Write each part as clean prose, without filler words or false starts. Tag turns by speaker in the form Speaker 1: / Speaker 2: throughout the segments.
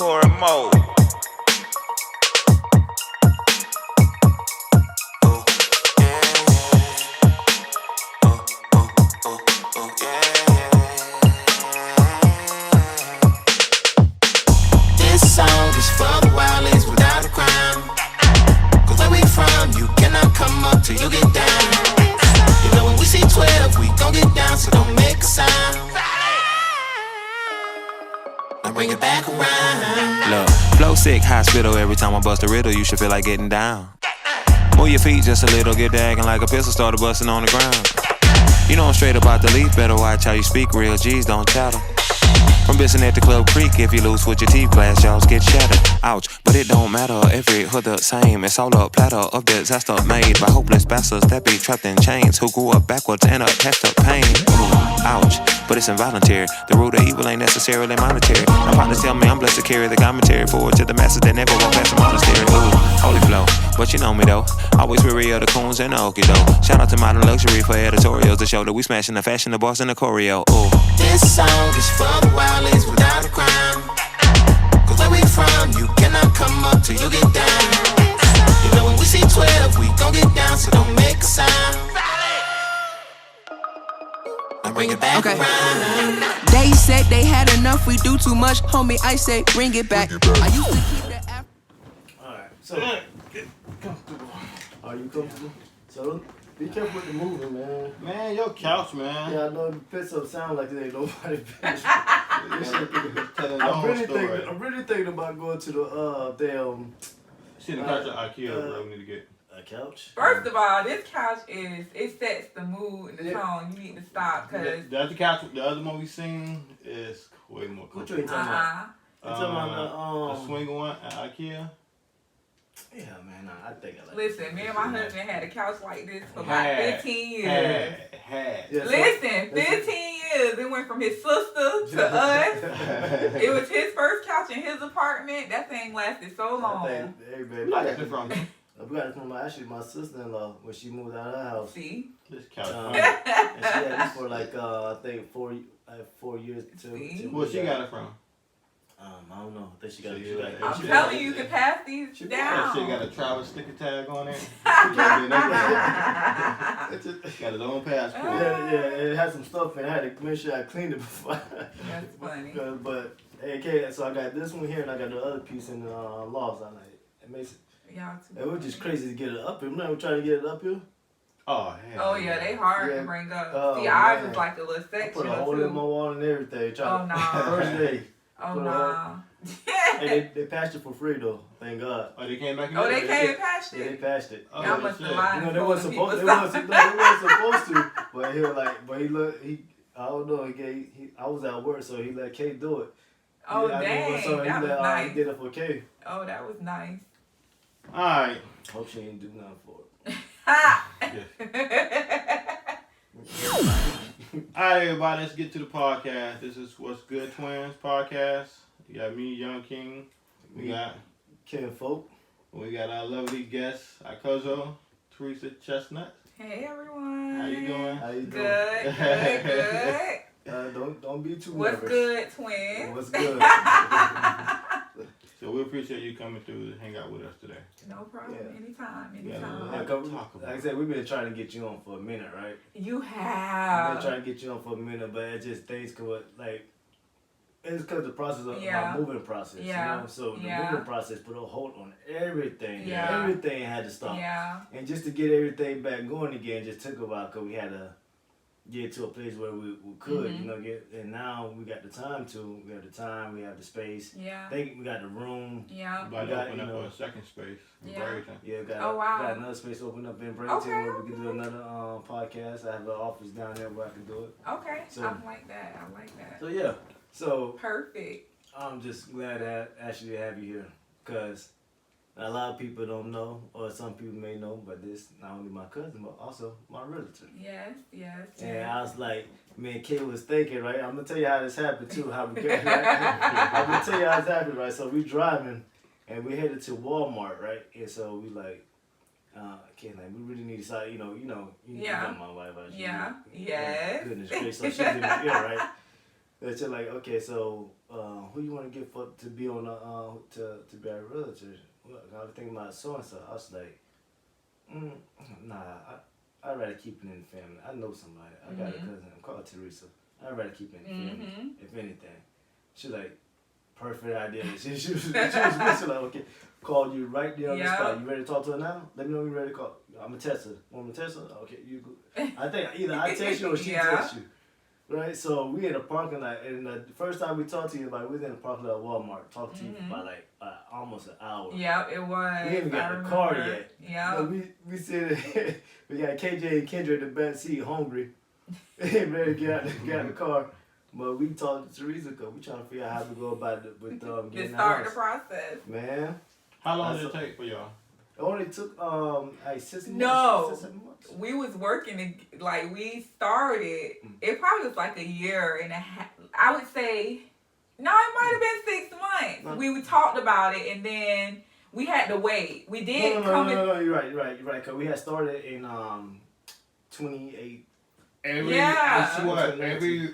Speaker 1: Pour more.
Speaker 2: This song is for the wildlings without a crown. Cause where we from, you cannot come up till you get down. You know when we see 12, we gon' get down, so don't make a sound. Now bring it back around.
Speaker 3: Look, flow sick, hospital. Every time I bust a riddle, you should feel like getting down. Move your feet just a little, get to acting like a pistol started busting on the ground. You know I'm straight about the leaf, better watch how you speak. Real G's don't chatter. From Bisson at the Club Creek, if you lose with your teeth, glass jaws get shattered. Ouch, but it don't matter, every hood the same. It's all a platter of disaster made by hopeless bastards that be trapped in chains, who grew up backwards and attached to pain. Ooh, ouch, but it's involuntary. The root of evil ain't necessarily monetary. My partners tell me I'm blessed to carry the commentary forward to the masses that never walk past the monastery. Ooh, holy flow, but you know me though. Always weary of the coons and the okie doke. Shout out to Modern Luxury for editorials to show that we smashing the fashion, the boss, and the choreo. Ooh.
Speaker 2: This song is for the wildlings without a crown. Cause where we from, you cannot come up till you get down. You know when we see 12, we gon' get down, so don't make a sound. Now bring it back around.
Speaker 4: They said they had enough, we do too much, homie. I say bring it back. I used to keep that.
Speaker 5: Alright, so get comfortable. Are you comfortable? So be careful with the moving, man.
Speaker 6: Man, your couch, man.
Speaker 5: Yeah, I know the pits up sound like there ain't nobody bitch.
Speaker 6: Telling
Speaker 5: I'm really thinking about going to the damn
Speaker 6: See the couch at IKEA, bro. We need to get
Speaker 5: a couch.
Speaker 7: First of all, this couch it sets the mood and the tone. You need to stop because
Speaker 6: the other couch, the other one we seen is way more cool.
Speaker 5: What you ain't talking about? You talking about
Speaker 6: the swing one at IKEA?
Speaker 5: Yeah, man, I think I like
Speaker 7: listen, me and my husband had a couch like this for about 15 years.
Speaker 6: Had.
Speaker 5: Yeah,
Speaker 7: Listen, 15 years. It went from his sister to us. It was his first couch in his apartment. That thing lasted so long.
Speaker 5: Hey,
Speaker 6: Where you got it from?
Speaker 5: We got it from actually my sister-in-law when she moved out of her house.
Speaker 7: See?
Speaker 6: This couch.
Speaker 5: And she had this for like I think 4 years too.
Speaker 6: Where she got it from?
Speaker 5: I don't know. I think she got
Speaker 6: See,
Speaker 5: it.
Speaker 7: I'm telling you, you can pass these
Speaker 6: That
Speaker 7: down.
Speaker 6: shit got a travel sticker tag on it. Got his own passport.
Speaker 5: Yeah, it had some stuff in it. I had to make sure I cleaned it before.
Speaker 7: That's funny.
Speaker 5: But okay, so I got this one here and I got the other piece in the loft. I like it makes it.
Speaker 7: Y'all too.
Speaker 5: It was just crazy to get it up here. Remember trying to get it up here?
Speaker 6: Oh, hell.
Speaker 7: Oh yeah, they hard
Speaker 5: Yeah.
Speaker 7: to bring up.
Speaker 5: Oh,
Speaker 7: See, ours
Speaker 5: man.
Speaker 7: is like a little
Speaker 5: I
Speaker 7: section
Speaker 5: put a
Speaker 7: or
Speaker 5: hole in my
Speaker 7: two.
Speaker 5: wall and everything.
Speaker 7: Oh, nah.
Speaker 5: First day.
Speaker 7: Oh
Speaker 5: put a
Speaker 7: nah.
Speaker 5: Hey, they patched it for free though. Thank God.
Speaker 6: Oh, they came back in
Speaker 7: Oh,
Speaker 6: there?
Speaker 7: they came past
Speaker 5: Yeah, they
Speaker 7: it.
Speaker 5: patched it.
Speaker 6: Oh,
Speaker 7: Y'all must
Speaker 6: shit.
Speaker 7: have lied.
Speaker 5: You know, they wasn't
Speaker 7: People
Speaker 5: supposed.
Speaker 7: stop.
Speaker 5: They wasn't supposed to. But he was like, but he looked. I don't know. I was at work, so he let K do it.
Speaker 7: Oh
Speaker 5: I
Speaker 7: dang,
Speaker 5: mean, so
Speaker 7: that
Speaker 5: he
Speaker 7: was
Speaker 5: let,
Speaker 7: nice.
Speaker 5: He did it for K.
Speaker 7: Oh, that was nice.
Speaker 6: Alright.
Speaker 5: Hope she ain't do nothing for it.
Speaker 7: Ha!
Speaker 6: Alright, everybody, let's get to the podcast. This is What's Good Twins podcast. You got me, Young King. We got our lovely guest, our cousin, Theresa Chestnut.
Speaker 7: Hey everyone.
Speaker 6: How you doing?
Speaker 5: How you doing?
Speaker 7: Good, good.
Speaker 5: Don't be too
Speaker 7: What's
Speaker 5: nervous.
Speaker 7: good, twin?
Speaker 5: What's good?
Speaker 6: So we appreciate you coming through to hang out with us today.
Speaker 7: No problem.
Speaker 5: Yeah.
Speaker 7: Anytime,
Speaker 6: Yeah,
Speaker 7: anytime.
Speaker 6: like-
Speaker 5: Like I said, we've been trying to get you on for a minute, right?
Speaker 7: You
Speaker 5: We've been
Speaker 7: have.
Speaker 5: trying to get you on for a minute, but it just things could like. It's because the process of
Speaker 7: Yeah.
Speaker 5: my moving process,
Speaker 7: Yeah.
Speaker 5: you know. So the
Speaker 7: Yeah.
Speaker 5: moving process put a hold on everything.
Speaker 7: Yeah.
Speaker 5: Everything had to stop.
Speaker 7: Yeah.
Speaker 5: And just to get everything back going again, just took a while because we had to get to a place where we could, you know, and now we got the time to. We have the time, we have the space.
Speaker 7: Yeah.
Speaker 5: I think we got the room.
Speaker 7: Yeah.
Speaker 6: About to
Speaker 5: got,
Speaker 6: open
Speaker 5: you
Speaker 6: up
Speaker 5: know,
Speaker 6: a second space in
Speaker 7: Yeah.
Speaker 6: Bradenton.
Speaker 5: Yeah, got,
Speaker 7: Oh, wow.
Speaker 5: got another space open up in Bradenton
Speaker 7: Okay,
Speaker 5: where we can do another podcast. I have an office down there where I can do it.
Speaker 7: Okay.
Speaker 5: So-
Speaker 7: I like that. I like that.
Speaker 5: So yeah, so
Speaker 7: Perfect.
Speaker 5: I'm just glad to actually have you here because a lot of people don't know, or some people may know, but this not only my cousin but also my realtor.
Speaker 7: Yes. Yes.
Speaker 5: And
Speaker 7: yes.
Speaker 5: I was like, me and Kay was thinking, right? I'm gonna tell you how this happened too. How we got, I'm gonna tell you how this happened, right? So we driving and we headed to Walmart, right? And so we like, Kay, like we really need to start, you know,
Speaker 7: Yeah.
Speaker 5: my wife.
Speaker 7: Yeah.
Speaker 5: She,
Speaker 7: Yes.
Speaker 5: Goodness gracious, so she's in my ear, right? That you're like, okay, so who you want to get to be on the to be a realtor? Well, I was thinking about so and so. I was like, nah, I'd rather keep it in the family. I know somebody. I got a cousin called Theresa. I'd rather keep it in the family, if anything. She's like, perfect idea. She was like, okay, call you right there on the spot. You ready to talk to her now? Let me know when you're ready to call. I'm going to text her. Want me to text her? Okay, you go. I think either I text you or she text you. Right? So we in the parking lot, and the first time we talked to you, we was in the parking lot at Walmart, talked to you for about almost an hour.
Speaker 7: Yep, it was.
Speaker 5: We ain't even got the car yet.
Speaker 7: Yeah.
Speaker 5: We said we got KJ and Kendra in the back seat, hungry, ready to get out the car. But we talked to Theresa because we trying to figure out how to go about it with getting
Speaker 7: to start the process.
Speaker 5: Man.
Speaker 6: How long did it take for y'all?
Speaker 5: It only took 6 months.
Speaker 7: No.
Speaker 5: 6, 7 months.
Speaker 7: We was working, like we started, it probably was like a year and a half. I would say, no, it might have been 6 months.
Speaker 5: No.
Speaker 7: We talked about it and then we had to wait. We did
Speaker 5: No, you're right. Because we had started in 28.
Speaker 6: I swear,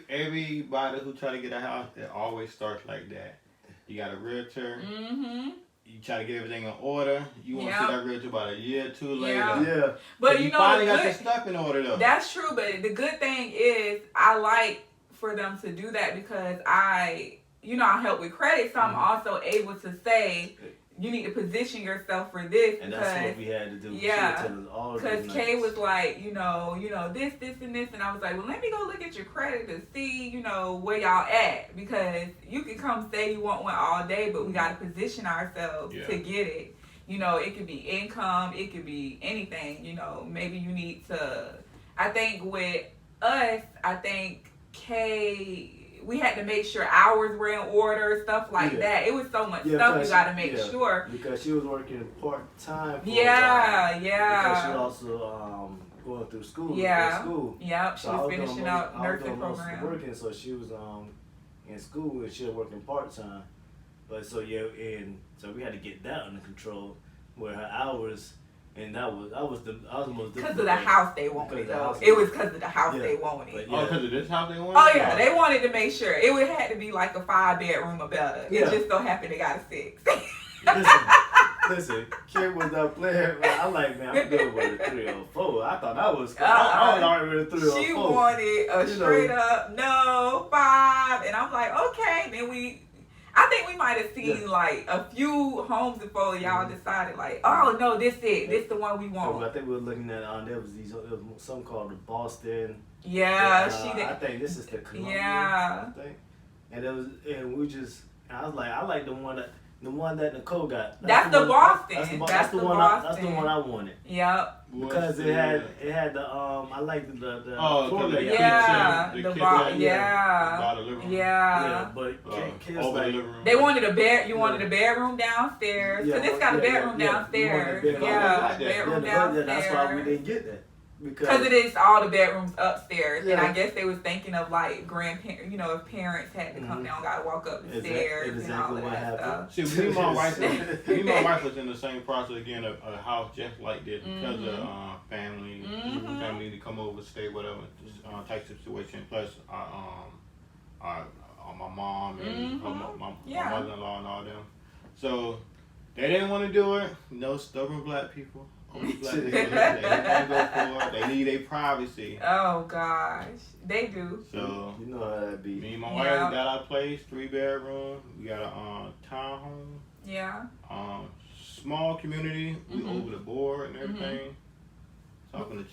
Speaker 6: everybody who try to get a house, it always starts like that. You got a realtor.
Speaker 7: Mm-hmm.
Speaker 6: You try to get everything in order. You want to see that realtor about a year or two later.
Speaker 5: Yeah.
Speaker 7: But
Speaker 6: you finally got your stuff in order though.
Speaker 7: That's true, but the good thing is I like for them to do that because I help with credit, so I'm also able to say you need to position yourself for this.
Speaker 5: And that's what we had to do.
Speaker 7: Yeah. Because Kay was like, this and this, and I was like, well, let me go look at your credit to see, where y'all at, because you can come say you want one all day, but we got to position ourselves to get it. It could be income, it could be anything. Maybe you need to. I think with us, Kay. We had to make sure hours were in order, stuff like that. It was so much stuff you got to make sure.
Speaker 5: Because she was working part-time for
Speaker 7: yeah.
Speaker 5: Because she was also going through school.
Speaker 7: Yeah.
Speaker 5: School.
Speaker 7: Yep, she was finishing out nursing program.
Speaker 5: Working, so she was in school and she was working part-time. But so we had to get that under control where her hours. And that was the most difficult.
Speaker 7: Because of the house they wanted, though. It was because of the house they wanted.
Speaker 6: Oh, because of this house they wanted?
Speaker 7: Oh, yeah. They wanted to make sure. It would have to be like a 5-bedroom or better. It just so happened they got a 6.
Speaker 5: Listen, Kim was not playing. I'm like, man, I'm good with a 3 or 4. I thought I was already with a 3 or 4.
Speaker 7: She wanted a straight up, 5. And I'm like, okay. Then I think we might have seen like a few homes before y'all decided like, oh no, this the one we want.
Speaker 5: I think we were looking at there was some called the Boston.
Speaker 7: Yeah,
Speaker 5: I think this is the Columbia.
Speaker 7: Yeah.
Speaker 5: I think, I was like, I like the one that Nicole got.
Speaker 7: That's the Boston.
Speaker 5: That's the one I wanted.
Speaker 7: Yep.
Speaker 5: Because it had the I like the
Speaker 6: floor layout.
Speaker 7: Yeah,
Speaker 6: the
Speaker 7: kitchen,
Speaker 5: yeah, but
Speaker 7: they wanted a bed. You wanted a bedroom downstairs because it's got a bedroom downstairs. Bedroom downstairs.
Speaker 5: That's why we didn't get that.
Speaker 7: Because it is all the bedrooms upstairs, and I guess they was thinking of like grandparents. If parents had to come down, gotta walk up the stairs and all of that stuff.
Speaker 6: See, me and my wife was in the same process again of a house just like this because of family to come over, stay, whatever type situation. Plus, my mom and my mother-in-law and all them. So they didn't want to do it. No stubborn black people. They need a privacy.
Speaker 7: Oh gosh, they do.
Speaker 6: So
Speaker 5: you know how that be.
Speaker 6: Me and my wife got our place, 3-bedroom. We got a townhome.
Speaker 7: Yeah.
Speaker 6: Small community. We over the board and everything. So I'm gonna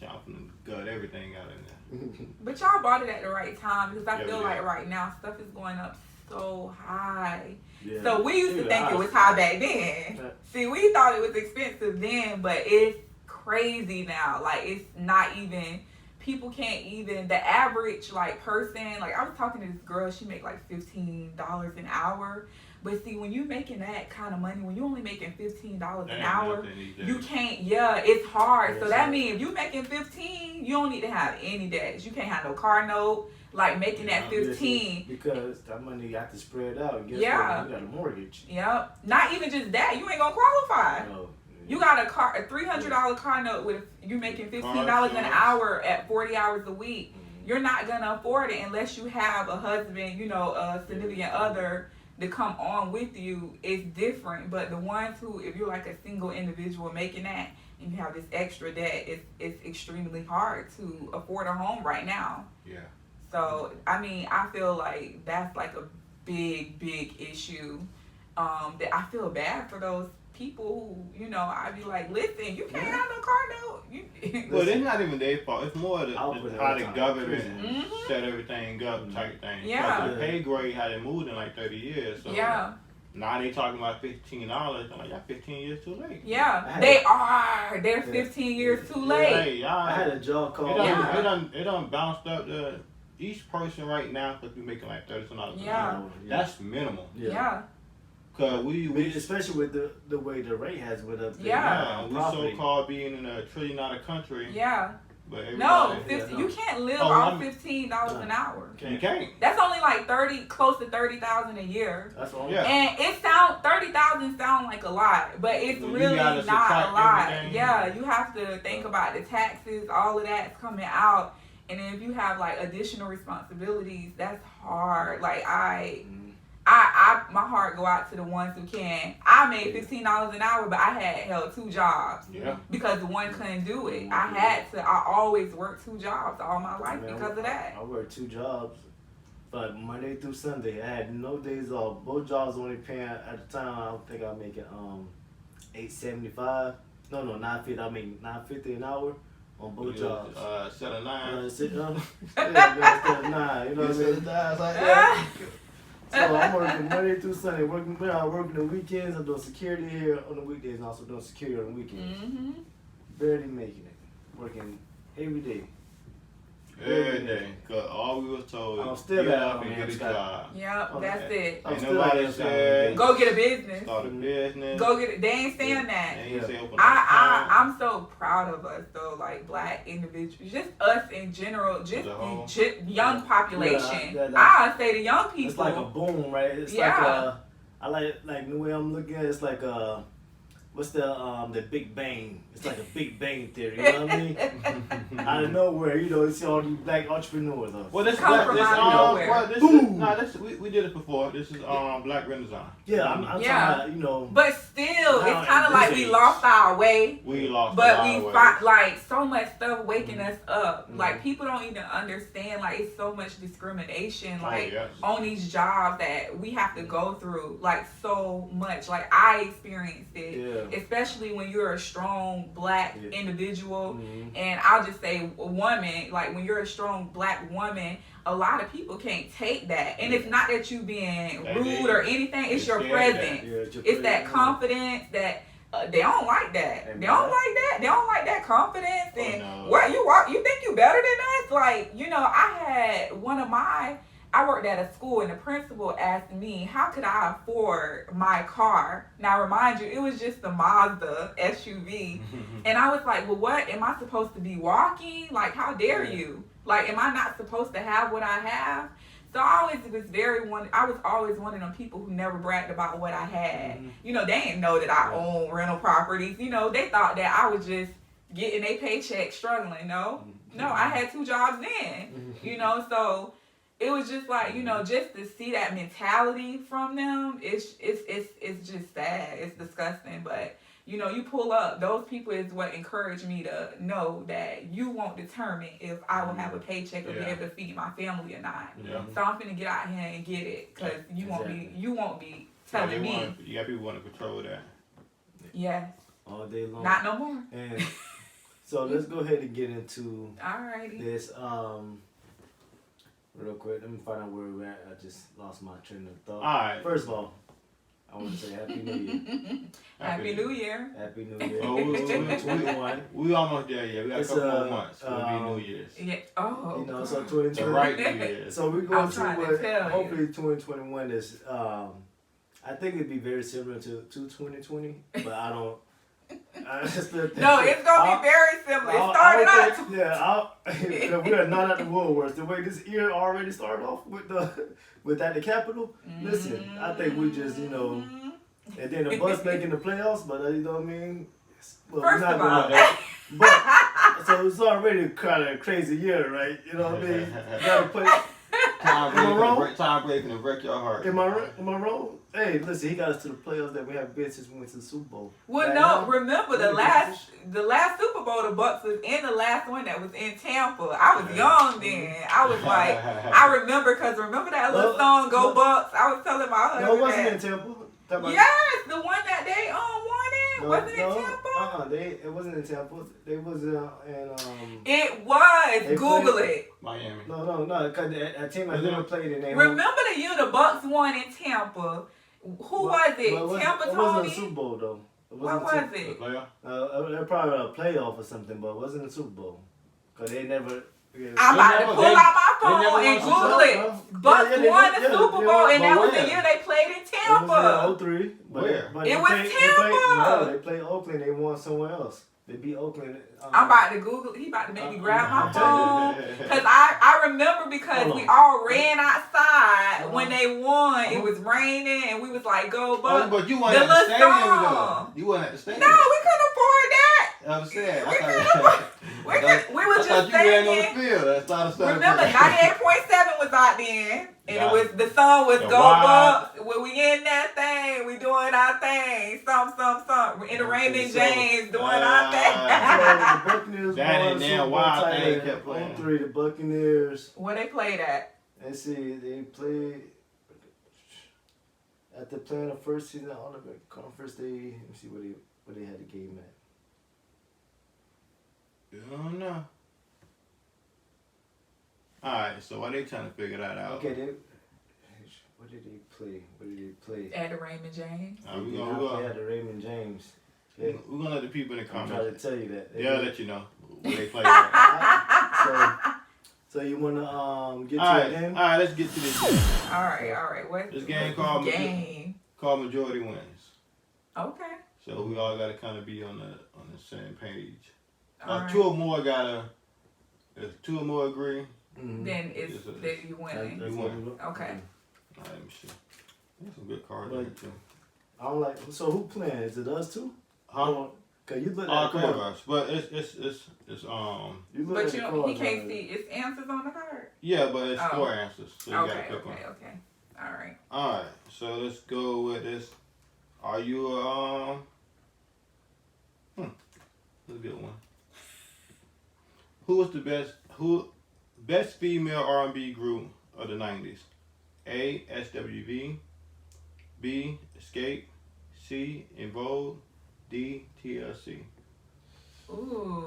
Speaker 6: gut everything out in there.
Speaker 7: But y'all bought it at the right time because I feel like right now stuff is going up so high. Yeah. So we used to think it was high back then. See, we thought it was expensive then, but it's crazy now. Like, it's not even, people can't even, the average, like, person, like, I was talking to this girl, she make, like, $15 an hour. But see, when you're making that kind of money, when you're only making $15 an hour, you can't, it's hard. So that means if you're making 15, you don't need to have any debts. You can't have no car note. Like making that 15
Speaker 5: because that money you have to spread out. And guess what? You got a mortgage.
Speaker 7: Yep. Not even just that. You ain't gonna qualify. No. You got a $300 car note with you making $15 an hour at 40 hours a week. You're not gonna afford it unless you have a husband, you know, a significant other to come on with you. It's different. But the ones who, if you're like a single individual making that and you have this extra debt, it's extremely hard to afford a home right now.
Speaker 6: Yeah.
Speaker 7: So I mean, I feel like that's like a big issue. That I feel bad for those people who, you know, I'd be like, listen, you can't have no car note.
Speaker 6: Well, it's not even their fault. It's more how the government
Speaker 7: Mm-hmm.
Speaker 6: set everything up type thing.
Speaker 7: Yeah.
Speaker 6: The pay grade hadn't moved in like 30 years. So
Speaker 7: Yeah.
Speaker 6: now they talking about $15. I'm like, y'all 15 years too late.
Speaker 7: Yeah, they are. They're 15 years too late.
Speaker 6: Hey, y'all,
Speaker 5: I had a job call.
Speaker 6: It done bounced up to each person right now could be making like $30 an hour.
Speaker 7: Yeah.
Speaker 6: That's minimal.
Speaker 7: Yeah.
Speaker 6: Cause we
Speaker 5: especially with the way the rate has went up there.
Speaker 7: Yeah.
Speaker 6: we so-called being in a $1 trillion country.
Speaker 7: Yeah.
Speaker 6: But
Speaker 7: No, 50, you can't live off $15 an hour.
Speaker 6: You can't.
Speaker 7: That's only like close to 30,000 a year.
Speaker 5: That's all.
Speaker 6: Yeah.
Speaker 7: And it 30,000 sound like a lot, but it's
Speaker 6: Well,
Speaker 7: really not a
Speaker 6: subtract
Speaker 7: lot.
Speaker 6: everything.
Speaker 7: Yeah, you have to think about the taxes, all of that's coming out, and then if you have like additional responsibilities, that's hard. Like I my heart go out to the ones who can. I made $15 an hour, but I had held 2 jobs.
Speaker 6: Yeah.
Speaker 7: Because the one couldn't do it. I always worked 2 jobs all my life because of that.
Speaker 5: I worked 2 jobs, but Monday through Sunday. I had no days off. Both jobs only paying at the time. I think I was making $8.75. No, $9.50. I make $9.50 an hour on both jobs.
Speaker 6: Set of 9.
Speaker 5: Instead of 9. You know what I mean? Like that. So I'm working Monday through Sunday. Working the weekends. I'm doing security here on the weekdays and also doing security on the weekends.
Speaker 7: Mm-hmm.
Speaker 5: Barely making it. Working every day.
Speaker 6: Every day. Cause all we was told
Speaker 5: I'm still
Speaker 6: get
Speaker 5: at
Speaker 6: up
Speaker 5: home,
Speaker 6: and
Speaker 5: man.
Speaker 6: get a job.
Speaker 7: Yep, that's it.
Speaker 5: I'm
Speaker 6: Ain't
Speaker 5: still
Speaker 6: nobody
Speaker 5: out
Speaker 6: said
Speaker 7: Go get a business.
Speaker 6: start a business.
Speaker 7: Go get it. They ain't saying that.
Speaker 6: And you say open
Speaker 7: I'm so proud of us though, like black individuals, just us in general, just the young population. I say the young people.
Speaker 5: It's like a boom, right? It's like I like the way I'm looking at it, it's like what's the Big Bang? It's like a Big Bang theory, you know what I mean? Out of nowhere, you see all these black entrepreneurs.
Speaker 6: Well, this
Speaker 7: come from out of nowhere.
Speaker 6: We did it before. This is Black Renaissance.
Speaker 5: Yeah, I'm talking about,
Speaker 7: But still, it's kind of like we lost our way.
Speaker 6: We lost
Speaker 7: but
Speaker 6: our
Speaker 7: we
Speaker 6: way.
Speaker 7: find like so much stuff waking us up. Like people don't even understand. Like it's so much discrimination. Like on these jobs that we have to go through. Like so much. Like I experienced it, especially when you're a strong black individual. And I'll just say a woman. Like when you're a strong black woman, a lot of people can't take that. And it's not that you being rude or anything. It's your presence. It's that confidence that. They don't like that. They don't like that. They don't like that confidence. And what you think you better than us? Like, I had I worked at a school and the principal asked me, how could I afford my car? Now, remind you, it was just the Mazda SUV. And I was like, well, what? Am I supposed to be walking? Like, how dare you? Like, am I not supposed to have what I have? So I was always one of them people who never bragged about what I had. They didn't know that I own rental properties. They thought that I was just getting a paycheck struggling. No, I had 2 jobs then. So it was just like, just to see that mentality from them, it's just sad. It's disgusting. But you pull up, those people is what encouraged me to know that you won't determine if I will have a paycheck or be able to feed my family or not. So I'm finna get out here and get it, because you won't be telling me.
Speaker 6: You got people want to control that.
Speaker 7: Yes.
Speaker 5: All day long.
Speaker 7: Not no more.
Speaker 5: And so let's go ahead and get into
Speaker 7: Alrighty.
Speaker 5: this real quick. Let me find out where we're at. I just lost my train of thought.
Speaker 6: All right.
Speaker 5: First of all, I want to say Happy New Year.
Speaker 7: Happy New Year.
Speaker 5: Happy New Year.
Speaker 6: Oh,
Speaker 5: 2021.
Speaker 6: We almost there, yeah. We got a couple more months. It'll be New Year's.
Speaker 7: Yeah. Oh.
Speaker 5: So 2020.
Speaker 6: The right New Year's.
Speaker 5: So we're going
Speaker 7: to
Speaker 5: hopefully 2021 is, I think it'd be very similar to 2020, but I don't. I still think
Speaker 7: No, it's gonna be very similar. It started out.
Speaker 5: We are not at the Woolworths. The way this year already started off with at the Capitol. Listen, I think we just and then the bus making the playoffs, but you know what I mean. Well,
Speaker 7: First of all,
Speaker 5: but So it's already kind of a crazy year, right? You know what I mean? You gotta put.
Speaker 6: Time breaking and wreck your heart.
Speaker 5: Am I wrong? Hey, listen, he got us to the playoffs that we have been since we went to the Super Bowl.
Speaker 7: Well,
Speaker 5: right
Speaker 7: no,
Speaker 5: now,
Speaker 7: remember the last Super Bowl, the Bucks was in the last one that was in Tampa. I was young then. I was like, I remember that little song, Go Bucks. I was telling my husband.
Speaker 5: No, it wasn't in Tampa.
Speaker 7: Yes, the one that they won wasn't it Tampa?
Speaker 5: It wasn't in Tampa. They was in
Speaker 7: It was. Google it.
Speaker 6: Miami.
Speaker 5: No, because a team I never played in there.
Speaker 7: Remember the year the Bucks won in Tampa? Who was it? Tampa,
Speaker 5: It
Speaker 7: Tony?
Speaker 5: wasn't a Super Bowl though.
Speaker 7: What was it?
Speaker 5: They're probably a playoff or something, but it wasn't a Super Bowl. Cause they never.
Speaker 7: I'm about to pull out my phone and Google it. Bucks won the Super Bowl, and that was the year they played in Tampa.
Speaker 5: It was in 03.
Speaker 6: Where?
Speaker 7: It was Tampa.
Speaker 5: They played Oakland. They won somewhere else. They beat Oakland.
Speaker 7: I'm about to Google. He about to make me grab my phone. Because I remember because we all ran outside when they won. It was raining and we was like, go Bucks.
Speaker 6: But you weren't at the stadium though. You weren't at the stadium.
Speaker 7: No, we couldn't afford that.
Speaker 6: I'm saying.
Speaker 7: We was just
Speaker 6: you ran on
Speaker 7: saying.
Speaker 6: the field. That's not a celebration.
Speaker 7: Remember, 98.7 was out then. And
Speaker 6: Yeah.
Speaker 7: it was the song was
Speaker 6: The
Speaker 7: Go
Speaker 6: wild.
Speaker 7: Bucks. When we in that thing, we doing our thing. Some. In the Raymond James doing our thing.
Speaker 5: The Buccaneers
Speaker 6: That
Speaker 5: won
Speaker 6: and
Speaker 5: Super
Speaker 6: then
Speaker 5: Bowl
Speaker 6: wild
Speaker 5: title
Speaker 6: thing
Speaker 5: in
Speaker 6: kept playing.
Speaker 5: 03, the Buccaneers.
Speaker 7: Where they played at?
Speaker 5: Let's see, they played after playing the first season on the conference. Let me see where they had the game at.
Speaker 6: I don't know. Alright, so why they trying to figure that out?
Speaker 5: Okay, what did they play?
Speaker 7: At the Raymond James.
Speaker 5: They did not play at the Raymond James. Okay.
Speaker 6: We're gonna let the people in the
Speaker 5: I'm trying to
Speaker 6: comments.
Speaker 5: tell you that.
Speaker 6: They'll let you know where they play at.
Speaker 5: So you wanna get to
Speaker 6: Alright,
Speaker 5: it then?
Speaker 6: alright, let's get to this game.
Speaker 7: All right. What?
Speaker 6: This game
Speaker 7: game.
Speaker 6: called Majority Wins.
Speaker 7: Okay.
Speaker 6: So we all gotta kinda be on the same page.
Speaker 7: All right.
Speaker 6: Two or more gotta, if two or more agree,
Speaker 5: Mm-hmm.
Speaker 7: Then it's that you winning.
Speaker 6: You win.
Speaker 7: Okay.
Speaker 6: alright, let me see. There's some good cards
Speaker 5: But-
Speaker 6: in here too.
Speaker 5: I don't like. So who playing? Is it us too?
Speaker 6: Huh?
Speaker 5: Cause you look
Speaker 6: All
Speaker 5: at the
Speaker 6: three of
Speaker 5: card.
Speaker 6: us. But it's
Speaker 5: You look
Speaker 7: But
Speaker 5: at the card.
Speaker 7: he can't see. It's answers on the card.
Speaker 6: yeah, but it's
Speaker 7: Oh.
Speaker 6: 4 answers. So you gotta
Speaker 7: Okay.
Speaker 6: pick one.
Speaker 7: All right.
Speaker 6: Alright, so let's go with this. Are you that's a good one. Who was the best female R&B group of the 90s? A, SWV, B, Escape, C, In Vogue, D, TLC.
Speaker 7: Ooh.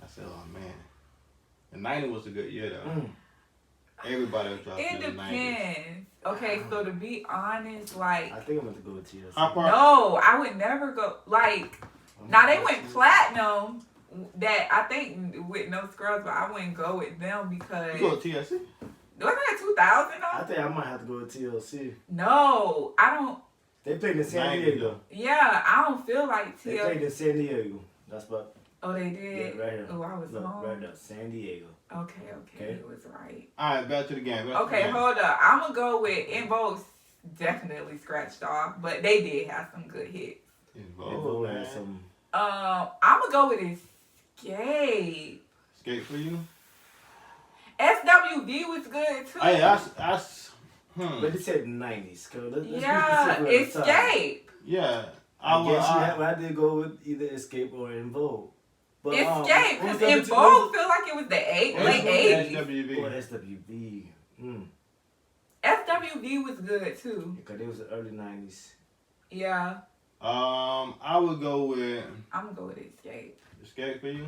Speaker 6: I said, oh man. The 90s was a good year though. Everybody was dropping
Speaker 7: It
Speaker 6: in the 90s.
Speaker 7: depends. Okay, so to be honest, like,
Speaker 5: I think I'm going to go with TLC.
Speaker 6: How far?
Speaker 7: no, I would never go. Like, now they went platinum. That I think with No Scrubs, but I wouldn't go with them because
Speaker 6: You go to TLC?
Speaker 7: wasn't that 2000
Speaker 5: I
Speaker 7: though?
Speaker 5: think I might have to go with TLC.
Speaker 7: No, I don't.
Speaker 5: They played in San
Speaker 6: 90s,
Speaker 5: Diego.
Speaker 7: Yeah, I don't feel like
Speaker 5: They played
Speaker 7: TLC.
Speaker 5: in San Diego. That's what.
Speaker 7: Oh, they
Speaker 5: Yeah,
Speaker 7: did.
Speaker 5: right here.
Speaker 7: Oh, I was
Speaker 5: Look,
Speaker 7: wrong.
Speaker 5: right there, San Diego.
Speaker 7: Okay,
Speaker 5: Okay.
Speaker 7: it was right.
Speaker 6: Alright, back to the game.
Speaker 7: Okay, hold up. I'm gonna go with In Vogue. Definitely scratched off, but they did have some good hits.
Speaker 6: In
Speaker 5: They
Speaker 6: Vogue,
Speaker 5: both
Speaker 6: man.
Speaker 5: had some.
Speaker 7: I'm gonna go with Escape.
Speaker 6: Escape for you?
Speaker 7: SWV was good too.
Speaker 6: Hey,
Speaker 5: But it said 90s. Let's
Speaker 7: Yeah,
Speaker 5: be specific at the time.
Speaker 7: Escape.
Speaker 6: Yeah.
Speaker 5: I did go with either Escape or In Vogue. But,
Speaker 7: Escape,
Speaker 5: what was
Speaker 7: because
Speaker 5: the
Speaker 7: In
Speaker 5: other two?
Speaker 7: Vogue feel like it was the late 80s.
Speaker 6: SWV.
Speaker 5: Or SWV.
Speaker 7: SWV was good too.
Speaker 5: Because it was the early 90s.
Speaker 7: Yeah,
Speaker 6: I would go with
Speaker 7: I'm gonna go with Escape.
Speaker 6: Escape for you.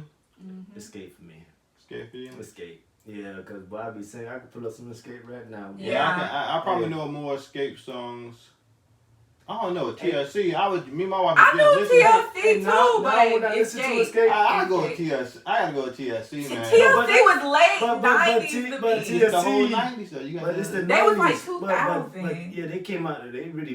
Speaker 5: Escape for me.
Speaker 6: Escape for you.
Speaker 5: Escape. Yeah, because Bobby saying I could pull up some Escape right now.
Speaker 7: Yeah.
Speaker 6: I probably
Speaker 5: Yeah.
Speaker 6: know more Escape songs. I don't know TLC. Me and my wife.
Speaker 7: I
Speaker 6: was
Speaker 7: know
Speaker 6: just listening.
Speaker 7: TLC too,
Speaker 5: now when I
Speaker 7: but
Speaker 5: listen to
Speaker 7: Escape.
Speaker 5: Escape,
Speaker 6: I go with TLC. I gotta go with TLC, man.
Speaker 7: TLC was late
Speaker 5: but
Speaker 7: 90s
Speaker 5: T-
Speaker 7: to
Speaker 5: but
Speaker 7: me.
Speaker 5: T-
Speaker 6: It's the whole
Speaker 5: TLC,
Speaker 6: 90s though. You got
Speaker 5: But it's the 90s.
Speaker 7: They was like
Speaker 5: But
Speaker 7: 2000.
Speaker 5: yeah, they came out. They really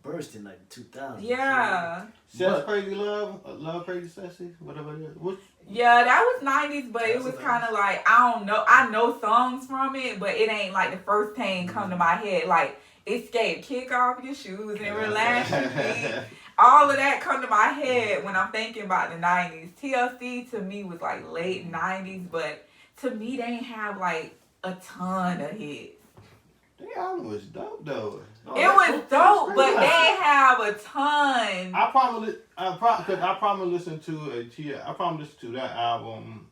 Speaker 5: burst in like 2000.
Speaker 7: Yeah.
Speaker 6: Sex Crazy Love, Love Crazy Sexy, whatever it is. Which
Speaker 7: Yeah, that was 90s, but it
Speaker 5: That's
Speaker 7: was
Speaker 5: nice.
Speaker 7: kind of like, I don't know. I know songs from it, but it ain't like the first thing come to my head. Like, Escape, kick off your shoes and relax your feet. All of that come to my head when I'm thinking about the 90s. TLC to me was like late 90s, but to me they ain't have like a ton of hits.
Speaker 6: That album was dope though.
Speaker 7: It was dope, but they ain't have a ton.
Speaker 6: I probably listened to that album.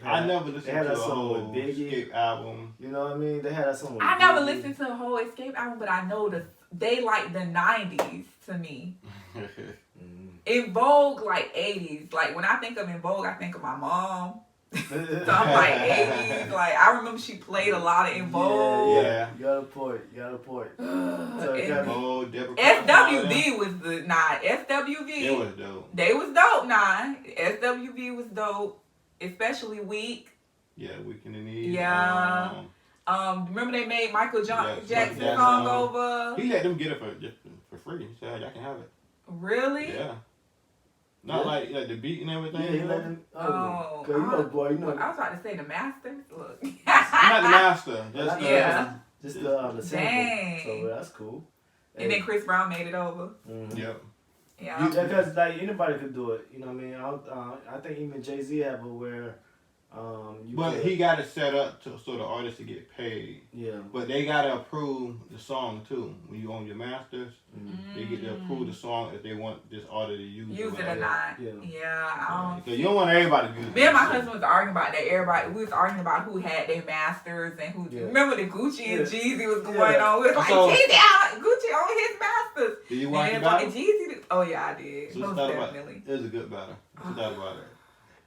Speaker 6: I never listened to a whole Escape album.
Speaker 5: You know what I mean? They had that song with
Speaker 7: I never
Speaker 5: Biggie.
Speaker 7: listened to a whole Escape album, but I know they like the 90s to me. In Vogue, like 80s. Like when I think of In Vogue, I think of my mom. So I'm like 80s. Like I remember she played a lot of In Vogue.
Speaker 6: Yeah.
Speaker 5: You got a point.
Speaker 7: SWV was the SWV.
Speaker 6: It was dope.
Speaker 7: They was dope. SWV was dope, especially Weak.
Speaker 6: Yeah, Weak in the Knees.
Speaker 7: Yeah. Remember they made Michael Jackson song over.
Speaker 6: He let them get it for free. He said y'all can have it.
Speaker 7: Really?
Speaker 6: Yeah. Not like the beat and everything.
Speaker 5: Yeah, he let them. Oh, you know, boy, you know.
Speaker 7: I was about to say the Masters. Look.
Speaker 6: Not the master.
Speaker 5: Just the sample.
Speaker 7: Dang.
Speaker 5: So that's cool.
Speaker 7: And then Chris Brown made it over.
Speaker 5: Mm-hmm.
Speaker 6: Yep.
Speaker 7: Yeah.
Speaker 5: Because like anybody could do it. You know what I mean? I think even Jay-Z have it where.
Speaker 6: He got it set up so the artist to get paid.
Speaker 5: Yeah.
Speaker 6: But they gotta approve the song too. When you own your masters, they get to approve the song if they want this artist to use it
Speaker 7: or not. Yeah.
Speaker 6: Because you don't want everybody to use it.
Speaker 7: Me and my husband was arguing about that. We was arguing about who had their masters and who. Remember the Gucci and Jeezy was going on. We was like, Gucci on his masters.
Speaker 6: Did you watch the battle?
Speaker 7: Jeezy. Oh yeah, I did.
Speaker 6: So
Speaker 7: most definitely.
Speaker 6: It was a good battle. What's that about it?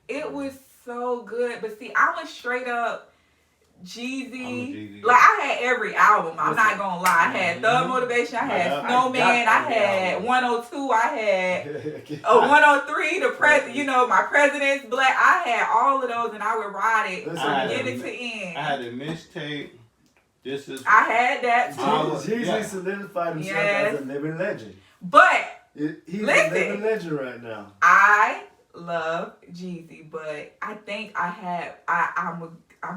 Speaker 7: It was so good, but see, I was straight up Jeezy.
Speaker 6: Jeezy.
Speaker 7: Like I had every album. I'm not gonna lie. I had Thug Motivation. I had Snowman. I had 102. I had 103. The my President's Black. I had all of those, and I would ride it from beginning to end.
Speaker 6: I had a mixtape.
Speaker 7: I had that too.
Speaker 5: Jeezy solidified himself as a living legend.
Speaker 7: But
Speaker 5: he's a living legend right now.
Speaker 7: I love Jeezy, but I think I'm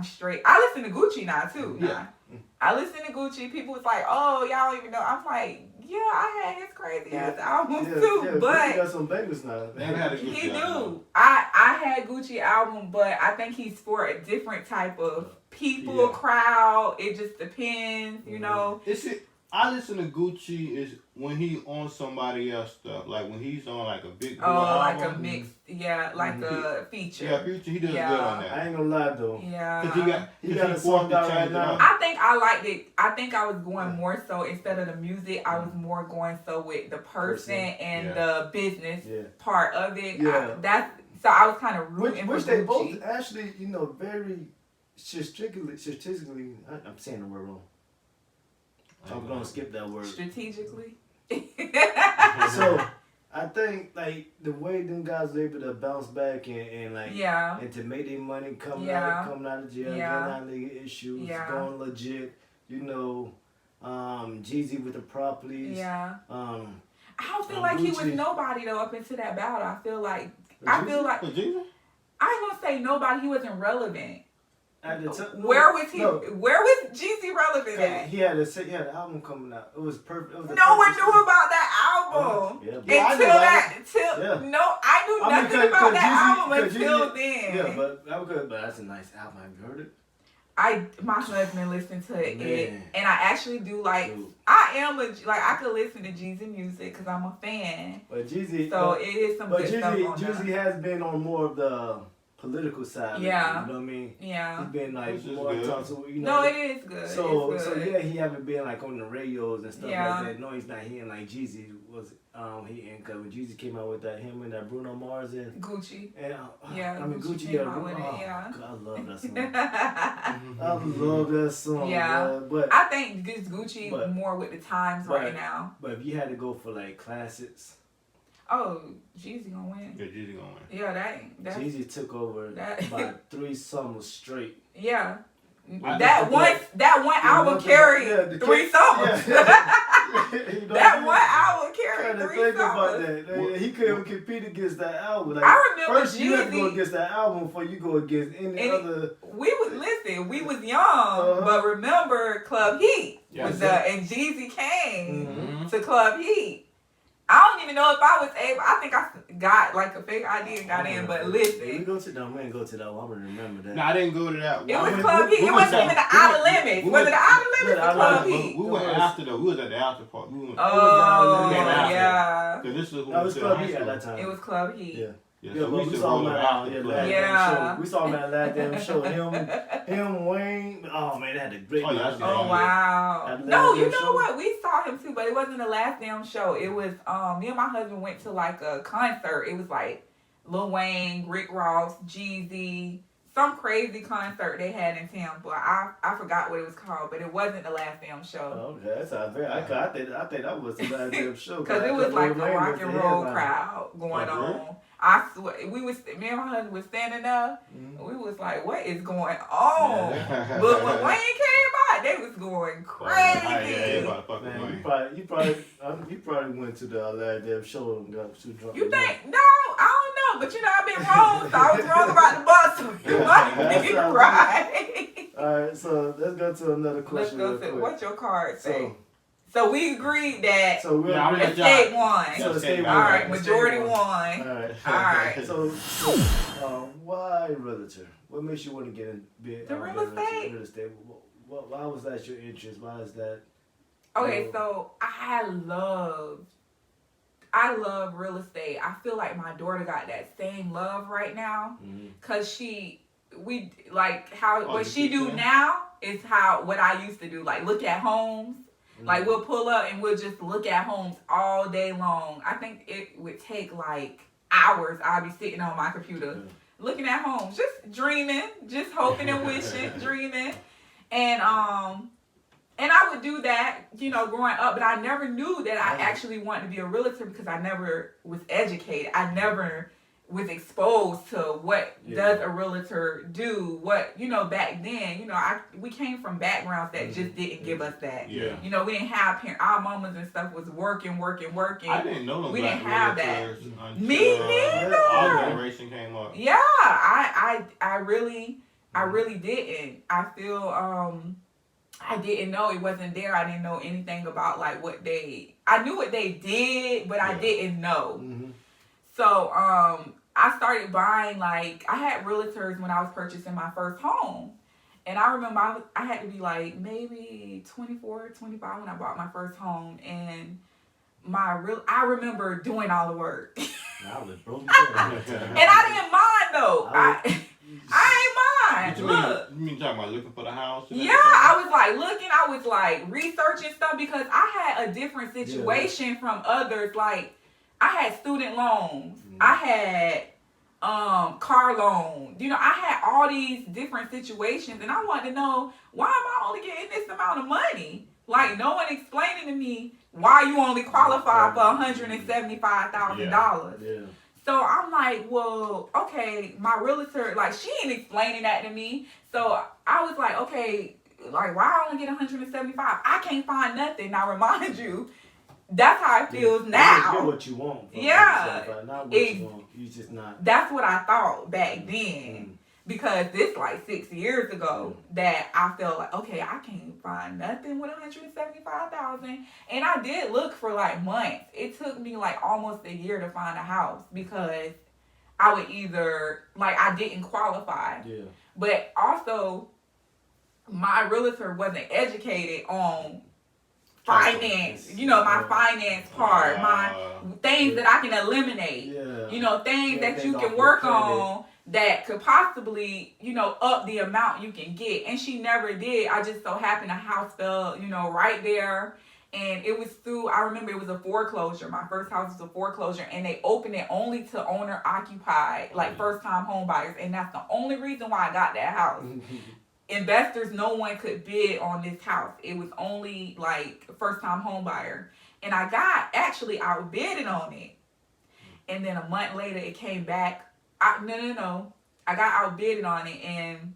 Speaker 7: straight. I listen to Gucci now too.
Speaker 6: Yeah.
Speaker 7: I listen to Gucci. People was like, "Oh, y'all don't even know." I'm like, "Yeah, I had his crazy ass albums too." But
Speaker 5: he got some bangers now.
Speaker 7: He do. I had Gucci album, but I think he's for a different type of people crowd. It just depends, you know.
Speaker 6: I listen to Gucci is when he on somebody else stuff, like when he's on like a big
Speaker 7: like
Speaker 6: album.
Speaker 7: a mix, like a feature.
Speaker 6: Yeah, feature. He does good on that.
Speaker 5: I ain't gonna lie though.
Speaker 7: Yeah,
Speaker 5: he got a song out right now.
Speaker 7: I think I liked it. I think I was going more so instead of the music, I was more going so with the person and the business part of it.
Speaker 5: Yeah,
Speaker 7: so I was kind of rooting
Speaker 5: which
Speaker 7: for
Speaker 5: they
Speaker 7: Gucci.
Speaker 5: both actually, very statistically. I'm saying the word wrong. I'm gonna skip that word.
Speaker 7: Strategically.
Speaker 5: So I think like the way them guys were able to bounce back and to make their money coming out of jail, getting out of legal issues, going legit, Jeezy with the properties.
Speaker 7: Yeah. I don't feel like Gucci. He was nobody though up into that battle. I feel like I ain't gonna say nobody. He wasn't relevant. Where was he? No. Where was Jeezy relevant at?
Speaker 5: He had an album coming out. It was perfect.
Speaker 7: No one knew about that album I knew nothing about that album until then.
Speaker 5: Yeah, but that's a nice album. Have you heard it?
Speaker 7: My husband listened to it, and I actually do like. I could listen to Jeezy music because I'm a fan.
Speaker 5: But Jeezy,
Speaker 7: it is some good stuff on
Speaker 5: Jeezy has been on more of the political side.
Speaker 7: Yeah.
Speaker 5: You know what I mean?
Speaker 7: Yeah.
Speaker 5: He's been like more tough, so
Speaker 7: No, it is good.
Speaker 5: So he haven't been like on the radios and stuff like that. No, he's not hearing like Jeezy was hitting, because when Jeezy came out with him and that Bruno Mars and
Speaker 7: Gucci.
Speaker 5: And
Speaker 7: Gucci
Speaker 5: God, I love that song. I love that song.
Speaker 7: Yeah.
Speaker 5: But
Speaker 7: I think this Gucci more with the times right now.
Speaker 5: But if you had to go for like classics.
Speaker 7: Oh, Jeezy gonna win.
Speaker 6: Yeah, Jeezy gonna win.
Speaker 7: Yeah,
Speaker 5: Jeezy took over by 3 summers straight.
Speaker 7: Yeah. That one album carried 3 summers. That one album carried 3 summers.
Speaker 5: About that. He couldn't compete against that album. Like,
Speaker 7: I remember
Speaker 5: first you have to go against that album before you go against any other.
Speaker 7: We would listen. listen, we was young, but remember Club Heat was and Jeezy came to Club Heat. I don't even know if I was able. I think I got like a fake ID and got in, but listen.
Speaker 5: We go to that. We didn't go to that one. I'm gonna remember that.
Speaker 6: No, I didn't go to that.
Speaker 7: It was Club Heat. It wasn't even the Outer Limits. Was it the Outer Limits or Club Heat?
Speaker 6: We went after though. We was at the after party.
Speaker 7: Oh, yeah.
Speaker 6: So this is
Speaker 5: that was Club Heat at that time.
Speaker 7: It was Club Heat.
Speaker 5: Yeah.
Speaker 6: Yeah, so we saw him at
Speaker 5: show. We saw him at last damn show. Him, Wayne. Oh man, they had a great night.
Speaker 7: Oh wow. No, you know what? We saw him too, but it wasn't the last damn show. It was me and my husband went to like a concert. It was like Lil Wayne, Rick Ross, Jeezy, some crazy concert they had in Tampa. I forgot what it was called, but it wasn't the last damn show.
Speaker 5: Okay, that's how I think that was the last damn show.
Speaker 7: Because it was like a rock and roll crowd going on. I swear, me and my husband was standing there. We was like, "What is going on?"
Speaker 6: Yeah.
Speaker 7: But when Wayne came out, they was going crazy.
Speaker 5: You probably went to the last damn show and got too drunk.
Speaker 7: You think? No, I don't know. But you know, I've been wrong, so I was wrong about the bus. So you might be right.
Speaker 5: All right, so let's go to another question.
Speaker 7: Let's go to what's your card say? So we agreed that
Speaker 5: estate
Speaker 7: won.
Speaker 5: So estate won.
Speaker 7: All right, majority won.
Speaker 5: All right. So, why realtor? What makes you want to get in
Speaker 7: the real estate?
Speaker 5: Real estate. Why was that your interest? Why is that?
Speaker 7: Okay, so I love real estate. I feel like my daughter got that same love right now, cause what she do now is what I used to do. Like look at homes. Like we'll pull up and we'll just look at homes all day long. I think it would take like hours. I'll be sitting on my computer looking at homes, just dreaming, just hoping and wishing, dreaming. And I would do that, growing up, but I never knew that I actually wanted to be a realtor because I never was educated. I never was exposed to what does a realtor do, back then, we came from backgrounds that just didn't give us that.
Speaker 6: Yeah.
Speaker 7: We didn't have our mamas and stuff was working.
Speaker 6: I didn't know
Speaker 7: we didn't have that.
Speaker 6: Until,
Speaker 7: Me neither.
Speaker 6: Our generation came up.
Speaker 7: Yeah, I really didn't. I feel I didn't know, it wasn't there. I didn't know anything about like I knew what they did, but I didn't know. So, I started buying, I had realtors when I was purchasing my first home. And I remember I had to be maybe 24, 25 when I bought my first home. And I remember doing all the work.
Speaker 5: I was broke.
Speaker 7: And I didn't mind though. I ain't mind. Look.
Speaker 6: You mean talking about looking for the house?
Speaker 7: Yeah, I was looking, I was researching stuff because I had a different situation from others. I had student loans. I had car loans. I had all these different situations, and I wanted to know, why am I only getting this amount of money? No one explaining to me why you only qualify for $175,000.
Speaker 5: Yeah.
Speaker 7: So I'm like, well, okay, my realtor, she ain't explaining that to me. So I was like, okay, why I only get 175? I can't find nothing. Now remind you, that's how it feels now.
Speaker 5: You get what you want.
Speaker 7: Yeah.
Speaker 5: Not what you want. You just not.
Speaker 7: That's what I thought back then. Because this 6 years ago that I felt like, okay, I can't find nothing with $175,000. And I did look for months. It took me almost a year to find a house because I would either I didn't qualify. Yeah. But also my realtor wasn't educated on finance, my finance part, my things that I can eliminate, things that you can work on that could possibly, up the amount you can get. And she never did. I just so happened the house fell, right there. And it was I remember it was a foreclosure. My first house was a foreclosure, and they opened it only to owner occupied, first time home buyers. And that's the only reason why I got that house. Investors, no one could bid on this house. It was only first time home buyer. And I outbidded on it. And then a month later it came back. I got outbidded on it, and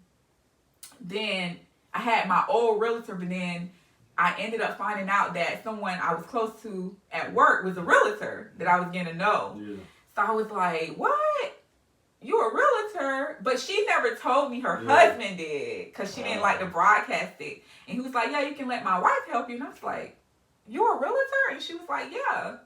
Speaker 7: then I had my old realtor, but then I ended up finding out that someone I was close to at work was a realtor that I was getting to know. Yeah. So I was like, what? you a realtor? But she never told me her husband did, because she didn't like to broadcast it. And he was like, yeah, you can let my wife help you. And I was like, you're a realtor? And she was like, yeah.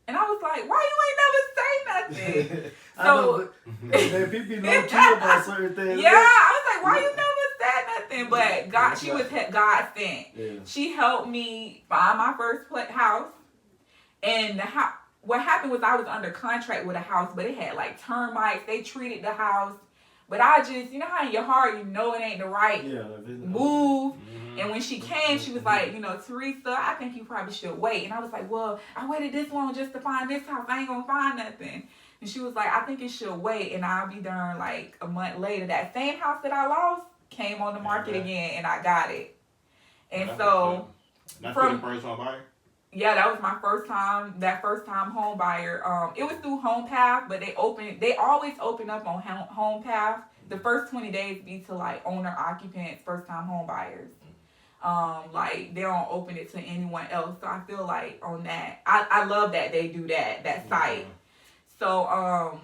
Speaker 7: And I was like, why you ain't never say nothing? So
Speaker 5: man, people be low key about certain things.
Speaker 7: Yeah, I was like, why you never said nothing? But God, she was God sent.
Speaker 5: Yeah.
Speaker 7: She helped me find my first house. And what happened was I was under contract with a house, but it had like termites. They treated the house. But I just, you know how in your heart you know it ain't the right move. Mm-hmm. And when she came, she was like, Theresa, I think you probably should wait. And I was like, well, I waited this long just to find this house. I ain't going to find nothing. And she was like, I think it should wait. And I'll be darn like a month later. That same house that I lost came on the market again, and I got it. And so
Speaker 6: from the first home buyer?
Speaker 7: Yeah, that was my first time home buyer. It was through HomePath, but they always open up on HomePath. The first 20 days be to like owner occupants, first time home buyers. Like they don't open it to anyone else. So I feel like on that, I love that they do that site. So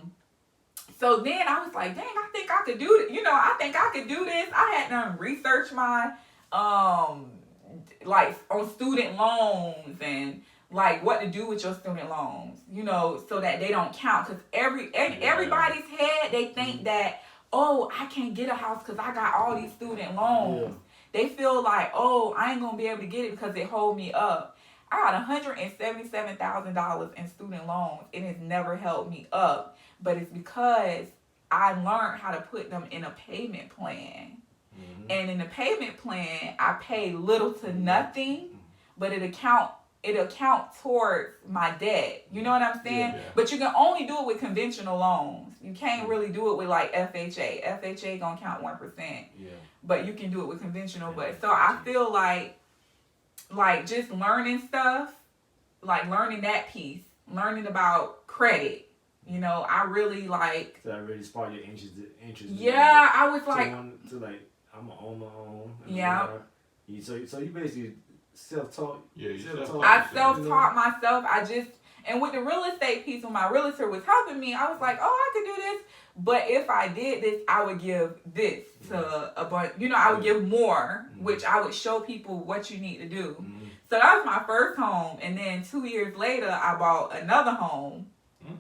Speaker 7: then I was like, dang, I think I could do it. I think I could do this. I had done research my like on student loans and like what to do with your student loans, so that they don't count. Because everybody's head, they think that, oh, I can't get a house because I got all these student loans. They feel like, oh, I ain't gonna be able to get it because it hold me up. I got $177,000 in student loans. It has never held me up, but it's because I learned how to put them in a payment plan. Mm-hmm. And in the payment plan, I pay little to nothing, but it account towards my debt. You know what I'm saying? Yeah. But you can only do it with conventional loans. You can't really do it with like FHA. FHA gonna count 1%. Yeah. But you can do it with conventional. But so I feel like just learning stuff, like learning that piece, learning about credit. I really like.
Speaker 5: So that really sparked your interest.
Speaker 7: Yeah, I was like.
Speaker 5: To like, I'm gonna own my own.
Speaker 7: Yeah.
Speaker 5: So you basically self-taught.
Speaker 6: Yeah,
Speaker 7: I self-taught myself. And with the real estate piece, when my realtor was helping me, I was like, oh, I could do this. But if I did this, I would give this to a bunch. I would give more, which I would show people what you need to do. Mm-hmm. So that was my first home. And then 2 years later, I bought another home. Mm-hmm.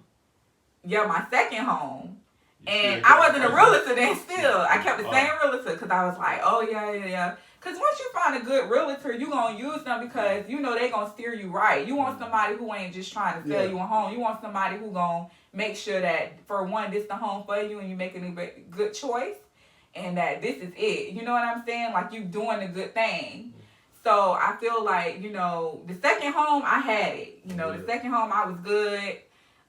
Speaker 7: Yeah, my second home. And I wasn't a realtor then still. I kept the same realtor because I was like, oh, yeah. Because once you find a good realtor, you're going to use them because they're going to steer you right. You want somebody who ain't just trying to sell you a home. You want somebody who going to make sure that, for one, this the home for you and you're making a good choice and that this is it. You know what I'm saying? Like you doing a good thing. So I feel like, the second home, I had it. The second home, I was good.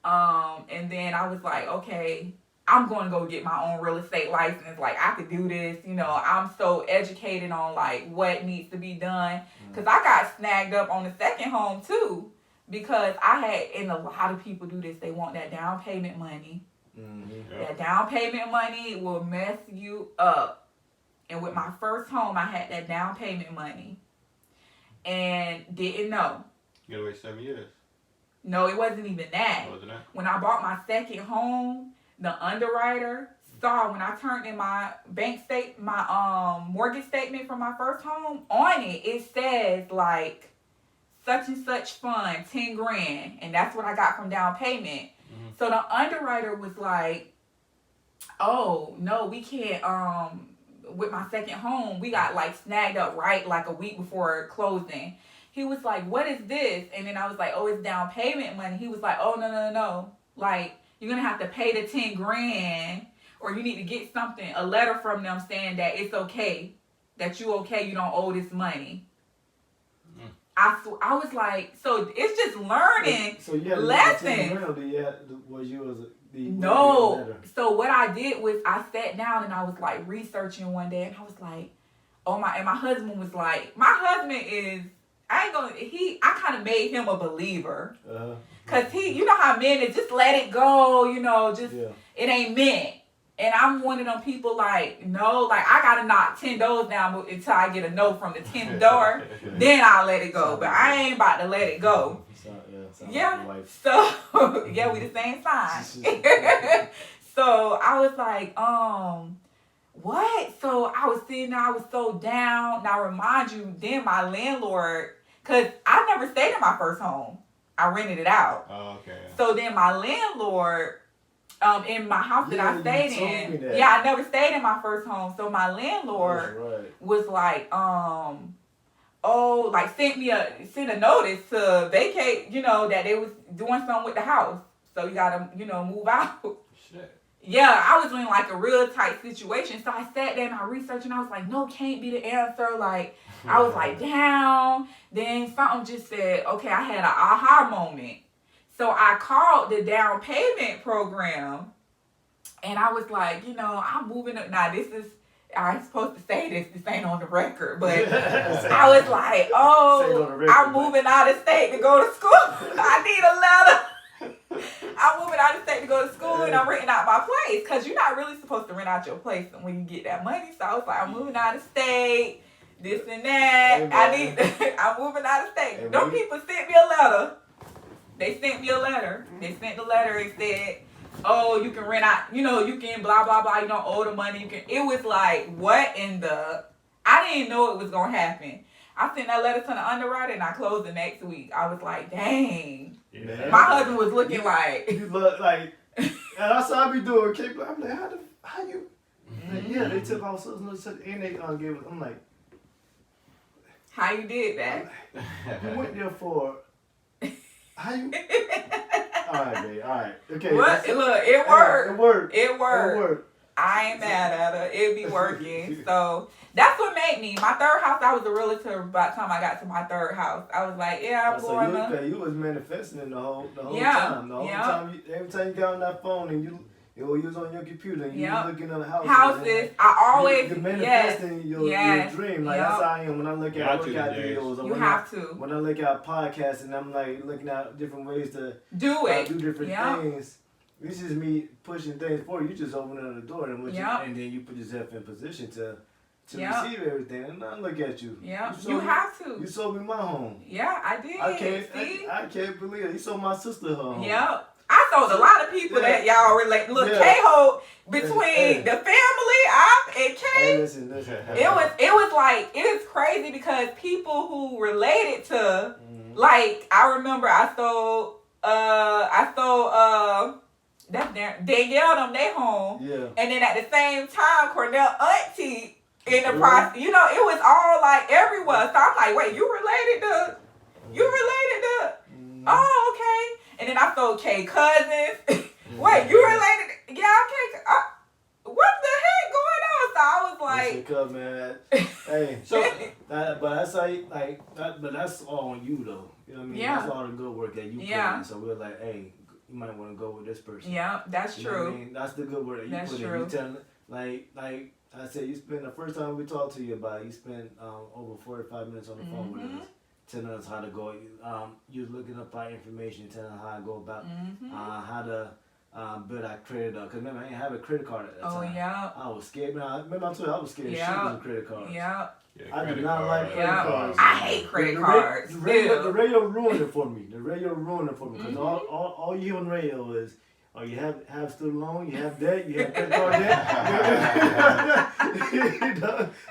Speaker 7: And then I was like, okay, I'm going to go get my own real estate license. Like, I could do this. I'm so educated on, like, what needs to be done. Because I got snagged up on the second home, too. Because and a lot of people do this. They want that down payment money. Mm-hmm. Yep. That down payment money will mess you up. And with my first home, I had that down payment money. And didn't know.
Speaker 6: You gotta wait 7 years.
Speaker 7: No, it wasn't even that.
Speaker 6: Wasn't that?
Speaker 7: When I bought my second home, the underwriter saw when I turned in my my mortgage statement for my first home, on it says like such and such fund, 10 grand. And that's what I got from down payment. Mm-hmm. So the underwriter was like, oh, no, we can't, with my second home, we got like snagged up right like a week before closing. He was like, what is this? And then I was like, oh, it's down payment money. He was like, oh, no. Like, you're going to have to pay the 10 grand or you need to get a letter from them saying that it's okay, that you don't owe this money. Mm. I was like, so it's just learning lessons. No. So what I did was I sat down and I was like researching one day and I was like, and my husband was like, I kind of made him a believer. Cause you know how men is, just let it go, it ain't meant. And I'm one of them people like, no, like I gotta knock 10 doors down until I get a no from the 10th door. Then I'll let it go. But I ain't about to let it go. Yeah. So yeah, we the same sign. So I was like, what? So I was sitting there, I was so down. Now remind you, then my landlord, cause I never stayed in my first home. I rented it out.
Speaker 6: Oh, okay.
Speaker 7: So then my landlord, in my house that I stayed in, I never stayed in my first home. So my landlord was like, sent a notice to vacate, that they was doing something with the house. So you gotta, move out.
Speaker 6: Shit.
Speaker 7: Yeah, I was in like a real tight situation. So I sat there and I researched and I was like, no, can't be the answer. Like, I was like down. Then something just said, okay, I had an aha moment. So I called the down payment program and I was like, I'm moving up. Now I'm supposed to say this ain't on the record, but I was like, I'm moving out of state to go to school. I need a letter. I'm moving out of state to go to school and I'm renting out my place because you're not really supposed to rent out your place when you get that money. So I was like, I'm moving out of state, this and that. I'm moving out of state. Them people sent me a letter. They sent me a letter. They sent the letter and said, oh, you can rent out, you can blah, blah, blah. You don't owe the money. It was like, what in the, I didn't know it was going to happen. I sent that letter to the underwriter and I closed the next week. I was like, dang. Yeah. My husband was looking like.
Speaker 5: You look like, and that's what I be doing. I'm like, how you? Like, yeah, they took all sorts and they gave us. I'm like,
Speaker 7: how you did that?
Speaker 5: You went there for, how you? All right, babe. All right. Okay.
Speaker 7: What? Look, it worked.
Speaker 5: It worked.
Speaker 7: It worked. I ain't mad at her. It be working. So that's what made me. My third house, I was a realtor by the time I got to my third house. I was like, I'm going to.
Speaker 5: You was manifesting the whole time. The whole time. Every time you got on that phone and you was on your computer and you was looking at houses.
Speaker 7: I always.
Speaker 5: You're manifesting your dream. Like that's how I am when I look at workout videos.
Speaker 7: You have to.
Speaker 5: When I look at podcasts and I'm like looking at different ways to
Speaker 7: do
Speaker 5: different things. This is me pushing things for you. You just open the door and then you put yourself in position to receive everything. And I look at you.
Speaker 7: Yeah, you have to.
Speaker 5: You sold me my home.
Speaker 7: Yeah, I did.
Speaker 5: I can't believe it. You sold my sister her home.
Speaker 7: Yeah. I sold a lot of people that y'all relate. Look, K-Ho, between the family, and K,
Speaker 5: listen.
Speaker 7: it was like, it is crazy because people who related to, like, I remember I sold that's Danielle them they home. Yeah. And then at the same time, Cornell auntie in the process, it was all like everywhere. So I'm like, wait, you related to? Oh, okay. And then I sold K cousins. Wait, you related? Yeah, okay. What the heck going on? So I was like,
Speaker 5: listen, man. Hey, but that's but that's all on you though. You know what I mean? Yeah. That's all the good work that you put in. So we're like, hey, you might want to go with this person.
Speaker 7: Yeah, that's true.
Speaker 5: Know what I mean? That's the good work that you put in. You tell, like I said, you spent the first time we talked to you about it, you spent over 45 minutes on the phone with us, telling us how to go. You was looking up our information, telling us how to go about how to build our credit up. Cause remember, I didn't have a credit card at that time.
Speaker 7: Oh yeah.
Speaker 5: I was scared. Man, remember I told you I was scared of shooting credit cards.
Speaker 7: Yeah.
Speaker 5: I do not like credit cards.
Speaker 7: I hate credit cards.
Speaker 5: The radio ruined it for me. Because all you hear on the radio is, you have student loan, you have debt, you have credit card debt.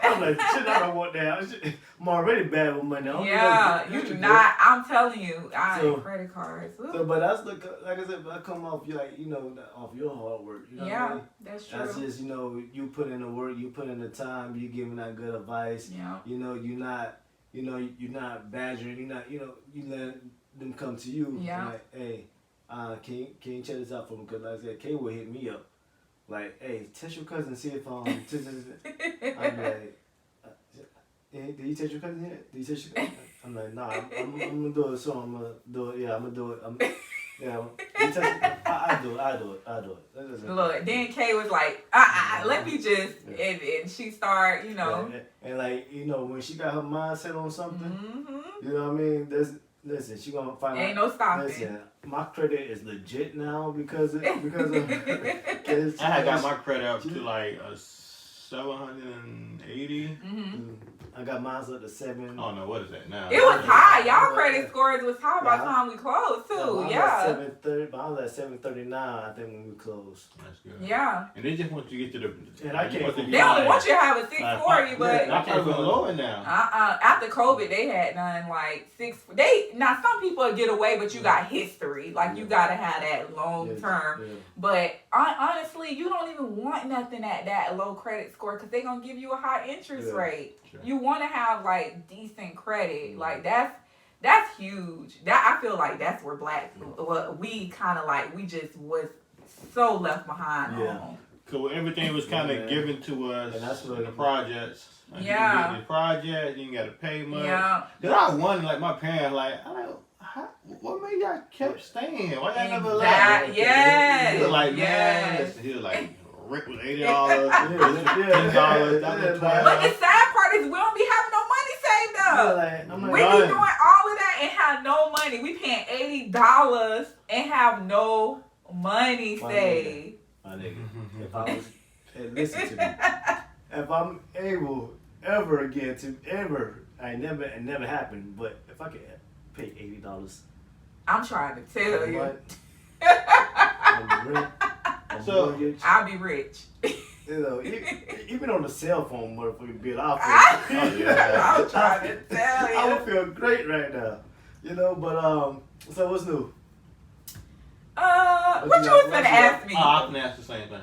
Speaker 5: I'm like, shit, I don't want that. I'm already bad with money.
Speaker 7: You do not. I'm telling you, I hate credit cards.
Speaker 5: So, but that's like I said, I come off off your hard work. You know what I mean?
Speaker 7: That's true.
Speaker 5: That's just you put in the work, you put in the time, you giving that good advice.
Speaker 7: Yeah.
Speaker 5: You're not badgering. You let them come to you.
Speaker 7: Yeah.
Speaker 5: Like, hey. Can you check this out for me? Because like I said, Kay will hit me up. Like, hey, text your cousin, see if I'm like, did you text your cousin yet? Did you text your cousin? I'm like, nah, I'm gonna do it. So I'm gonna do it. Yeah, I'm gonna do it. I do it.
Speaker 7: Look, then Kay was like, let me just, and she started,
Speaker 5: And like, when she got her mindset on something, you know what I mean? Listen, she gonna find out.
Speaker 7: Ain't no stopping.
Speaker 5: Listen, my credit is legit now because of
Speaker 6: I had got my credit up to like a 780.
Speaker 5: I got mine up to 7.
Speaker 6: Oh no, what is that now?
Speaker 7: It was high. Y'all credit scores was high by the time we closed too.
Speaker 5: I was
Speaker 7: Yeah.
Speaker 5: at 730, but I was at 739. I think when we closed.
Speaker 6: That's good.
Speaker 7: Yeah.
Speaker 6: And they just want you to get to the.
Speaker 5: And I can't.
Speaker 7: They only want you to have a 640, but
Speaker 6: I can't go lower now.
Speaker 7: after COVID, they had none like 6. Now some people get away, but you got history. Like you gotta have that long term.
Speaker 5: Yeah.
Speaker 7: But honestly, you don't even want nothing at that low credit score because they're gonna give you a high interest rate.
Speaker 6: Sure.
Speaker 7: You want to have like decent credit. Like that's huge. That I feel like that's where we kind of like we just was so left behind on.
Speaker 6: Cause everything was kind of given to us
Speaker 5: And that's what
Speaker 6: in the projects. Like,
Speaker 7: Yeah.
Speaker 6: You get the project, you ain't got to pay much.
Speaker 7: Yeah.
Speaker 6: Cause I wonder, like my parents, what made y'all kept staying? Why y'all never left?
Speaker 7: Yes.
Speaker 6: He was like, man, listen, he was like, rent was $80, $10, that was $12.
Speaker 7: But the sad part is we don't be having no money saved up. We be doing all of that and have no money. We paying $80 and have no money saved.
Speaker 5: My nigga, if I was, and listen to me, if I'm able ever again to ever, it never happened, but if I could pay $80,
Speaker 7: I'm trying to tell you.
Speaker 5: On rent, on mortgage,
Speaker 7: I'll be rich.
Speaker 5: you know, even on the cell phone motherfucking bill,
Speaker 7: I'm trying to tell you.
Speaker 5: I would feel great right now, you know. But so what's new?
Speaker 7: What you was gonna ask me?
Speaker 6: I can ask the same thing.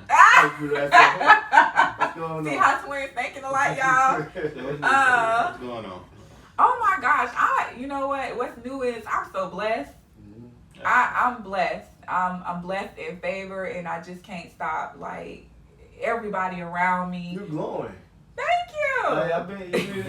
Speaker 5: What's going on?
Speaker 7: See how twins thinking alike, y'all?
Speaker 6: What's going on?
Speaker 7: Oh my gosh, you know what? What's new is I'm so blessed. I'm blessed. I'm blessed and favored, and I just can't stop. Like everybody around me.
Speaker 5: You're glowing.
Speaker 7: Thank you.
Speaker 5: Like, I've been seeing you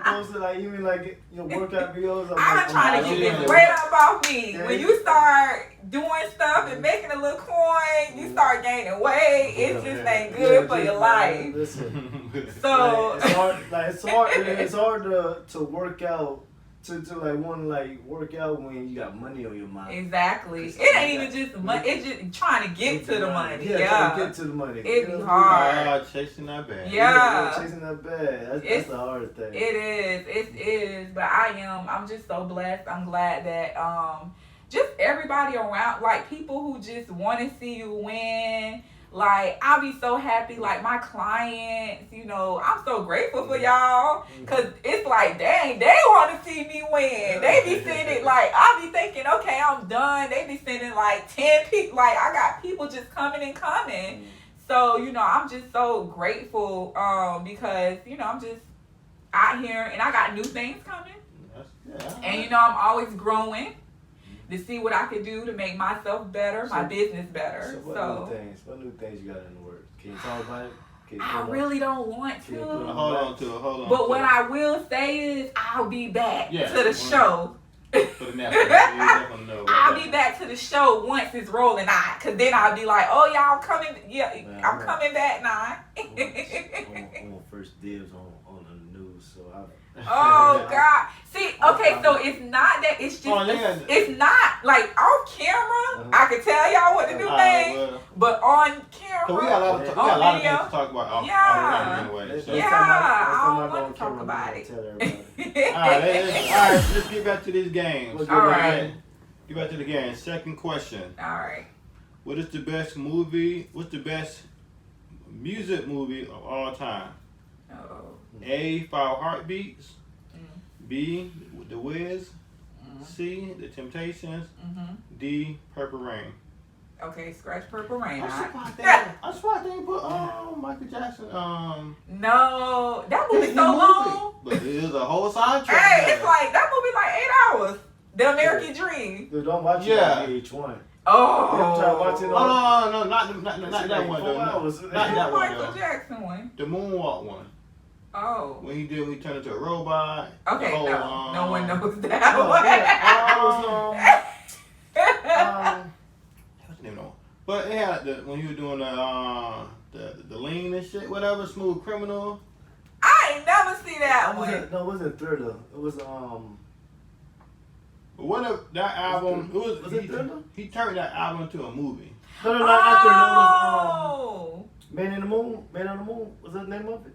Speaker 5: posted, like even like your workout videos.
Speaker 7: I'm trying to get this weight up off me. When you start doing stuff and making a little coin, you start gaining weight. It just ain't good for your life.
Speaker 5: Listen,
Speaker 7: So
Speaker 5: it's hard to work out. To like want to like work out when you got money on your mind.
Speaker 7: Exactly. It ain't even just money. It's just trying to get to the money.
Speaker 5: Yeah, trying to get to the money.
Speaker 7: It be hard.
Speaker 6: Chasing that bag.
Speaker 7: Yeah.
Speaker 5: Chasing that bag. That's the hardest thing.
Speaker 7: It is. But I'm just so blessed. I'm glad that just everybody around, like people who just want to see you win. Like, I'll be so happy, like, my clients, you know, I'm so grateful for y'all, because it's like, dang, they want to see me win. They be sending, like, I'll be thinking, okay, I'm done. They be sending, like, 10 people. Like, I got people just coming and coming. So, you know, I'm just so grateful because, you know, I'm just out here, and I got new things coming. And, you know, I'm always growing to see what I could do to make myself better, my business better.
Speaker 5: What new things you got in the works? Can you talk about it?
Speaker 7: I really don't want to.
Speaker 6: Hold on to it.
Speaker 7: But what I will say is I'll be back to the show.
Speaker 6: For the next one.
Speaker 7: I'll be back to the show once it's rolling out. Because then I'll be like, oh, y'all coming. Yeah, man, I'm coming back now.
Speaker 5: I want first dibs on the news. So
Speaker 7: Oh God! See, okay, so it's not that. It's just it's not like off camera. I can tell y'all what to do, man. But on camera,
Speaker 6: so we got a lot of things to talk about. Off camera anyway. So.
Speaker 7: I don't want to talk about it.
Speaker 6: All right, let's get back to this game.
Speaker 7: All right.
Speaker 6: Get back to the game. Second question.
Speaker 7: All right.
Speaker 6: What is the best movie? What's the best music movie of all time? A, 5 Heartbeats. B, The Wiz. C, The Temptations. D, Purple Rain.
Speaker 7: Okay, scratch Purple Rain.
Speaker 6: I'm surprised they didn't put Michael Jackson.
Speaker 7: No, that movie's so long.
Speaker 6: But it is a whole soundtrack.
Speaker 7: Hey, it's like that movie like 8 hours. The American Dream.
Speaker 5: Dude, don't watch it on VH1.
Speaker 7: Oh.
Speaker 5: Try to watch it on.
Speaker 6: No, not that one though. Not that one.
Speaker 7: Michael Jackson one.
Speaker 6: The Moonwalk one.
Speaker 7: Oh.
Speaker 6: When he turned into a robot.
Speaker 7: Okay,
Speaker 6: no
Speaker 7: one knows that one.
Speaker 6: But it had when he was doing the lean and shit, whatever, Smooth Criminal.
Speaker 7: I ain't never see that one.
Speaker 5: No, it wasn't Thriller. It was
Speaker 6: What if that album?
Speaker 5: Was it Thriller?
Speaker 6: He turned that album into a movie.
Speaker 5: No, not Thriller. It was Man in the Moon. Man on the Moon. What's the name of it?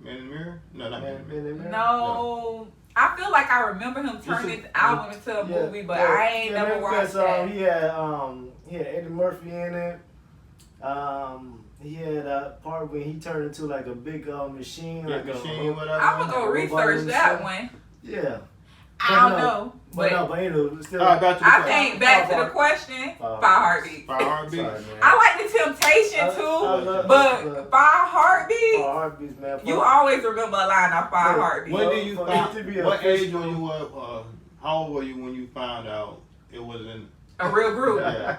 Speaker 6: Man in the Mirror? No, not Man in the
Speaker 5: Man
Speaker 6: Mirror.
Speaker 5: in the Mirror.
Speaker 7: No. I feel like I remember him turning his album into a movie, but I ain't never watched that.
Speaker 5: He had Eddie Murphy in it. He had a part when he turned into like a big machine.
Speaker 6: Big
Speaker 5: like
Speaker 6: machine, whatever.
Speaker 7: I'm gonna go research that one.
Speaker 5: Yeah.
Speaker 7: I don't know. But
Speaker 5: still.
Speaker 6: All right, back to the
Speaker 7: I
Speaker 6: question.
Speaker 7: think back to the question, Five Heartbeats.
Speaker 6: 5 Heartbeats.
Speaker 5: Sorry, man.
Speaker 7: I like the Temptation too, but Five Heartbeats.
Speaker 5: 5 Heartbeats, man.
Speaker 7: You always remember a line of Five Heartbeats.
Speaker 6: When did you
Speaker 5: For
Speaker 6: find?
Speaker 5: it to be
Speaker 6: What age
Speaker 5: official-
Speaker 6: were you? How old were you when you found out it wasn't?
Speaker 7: A real group.
Speaker 6: Yeah.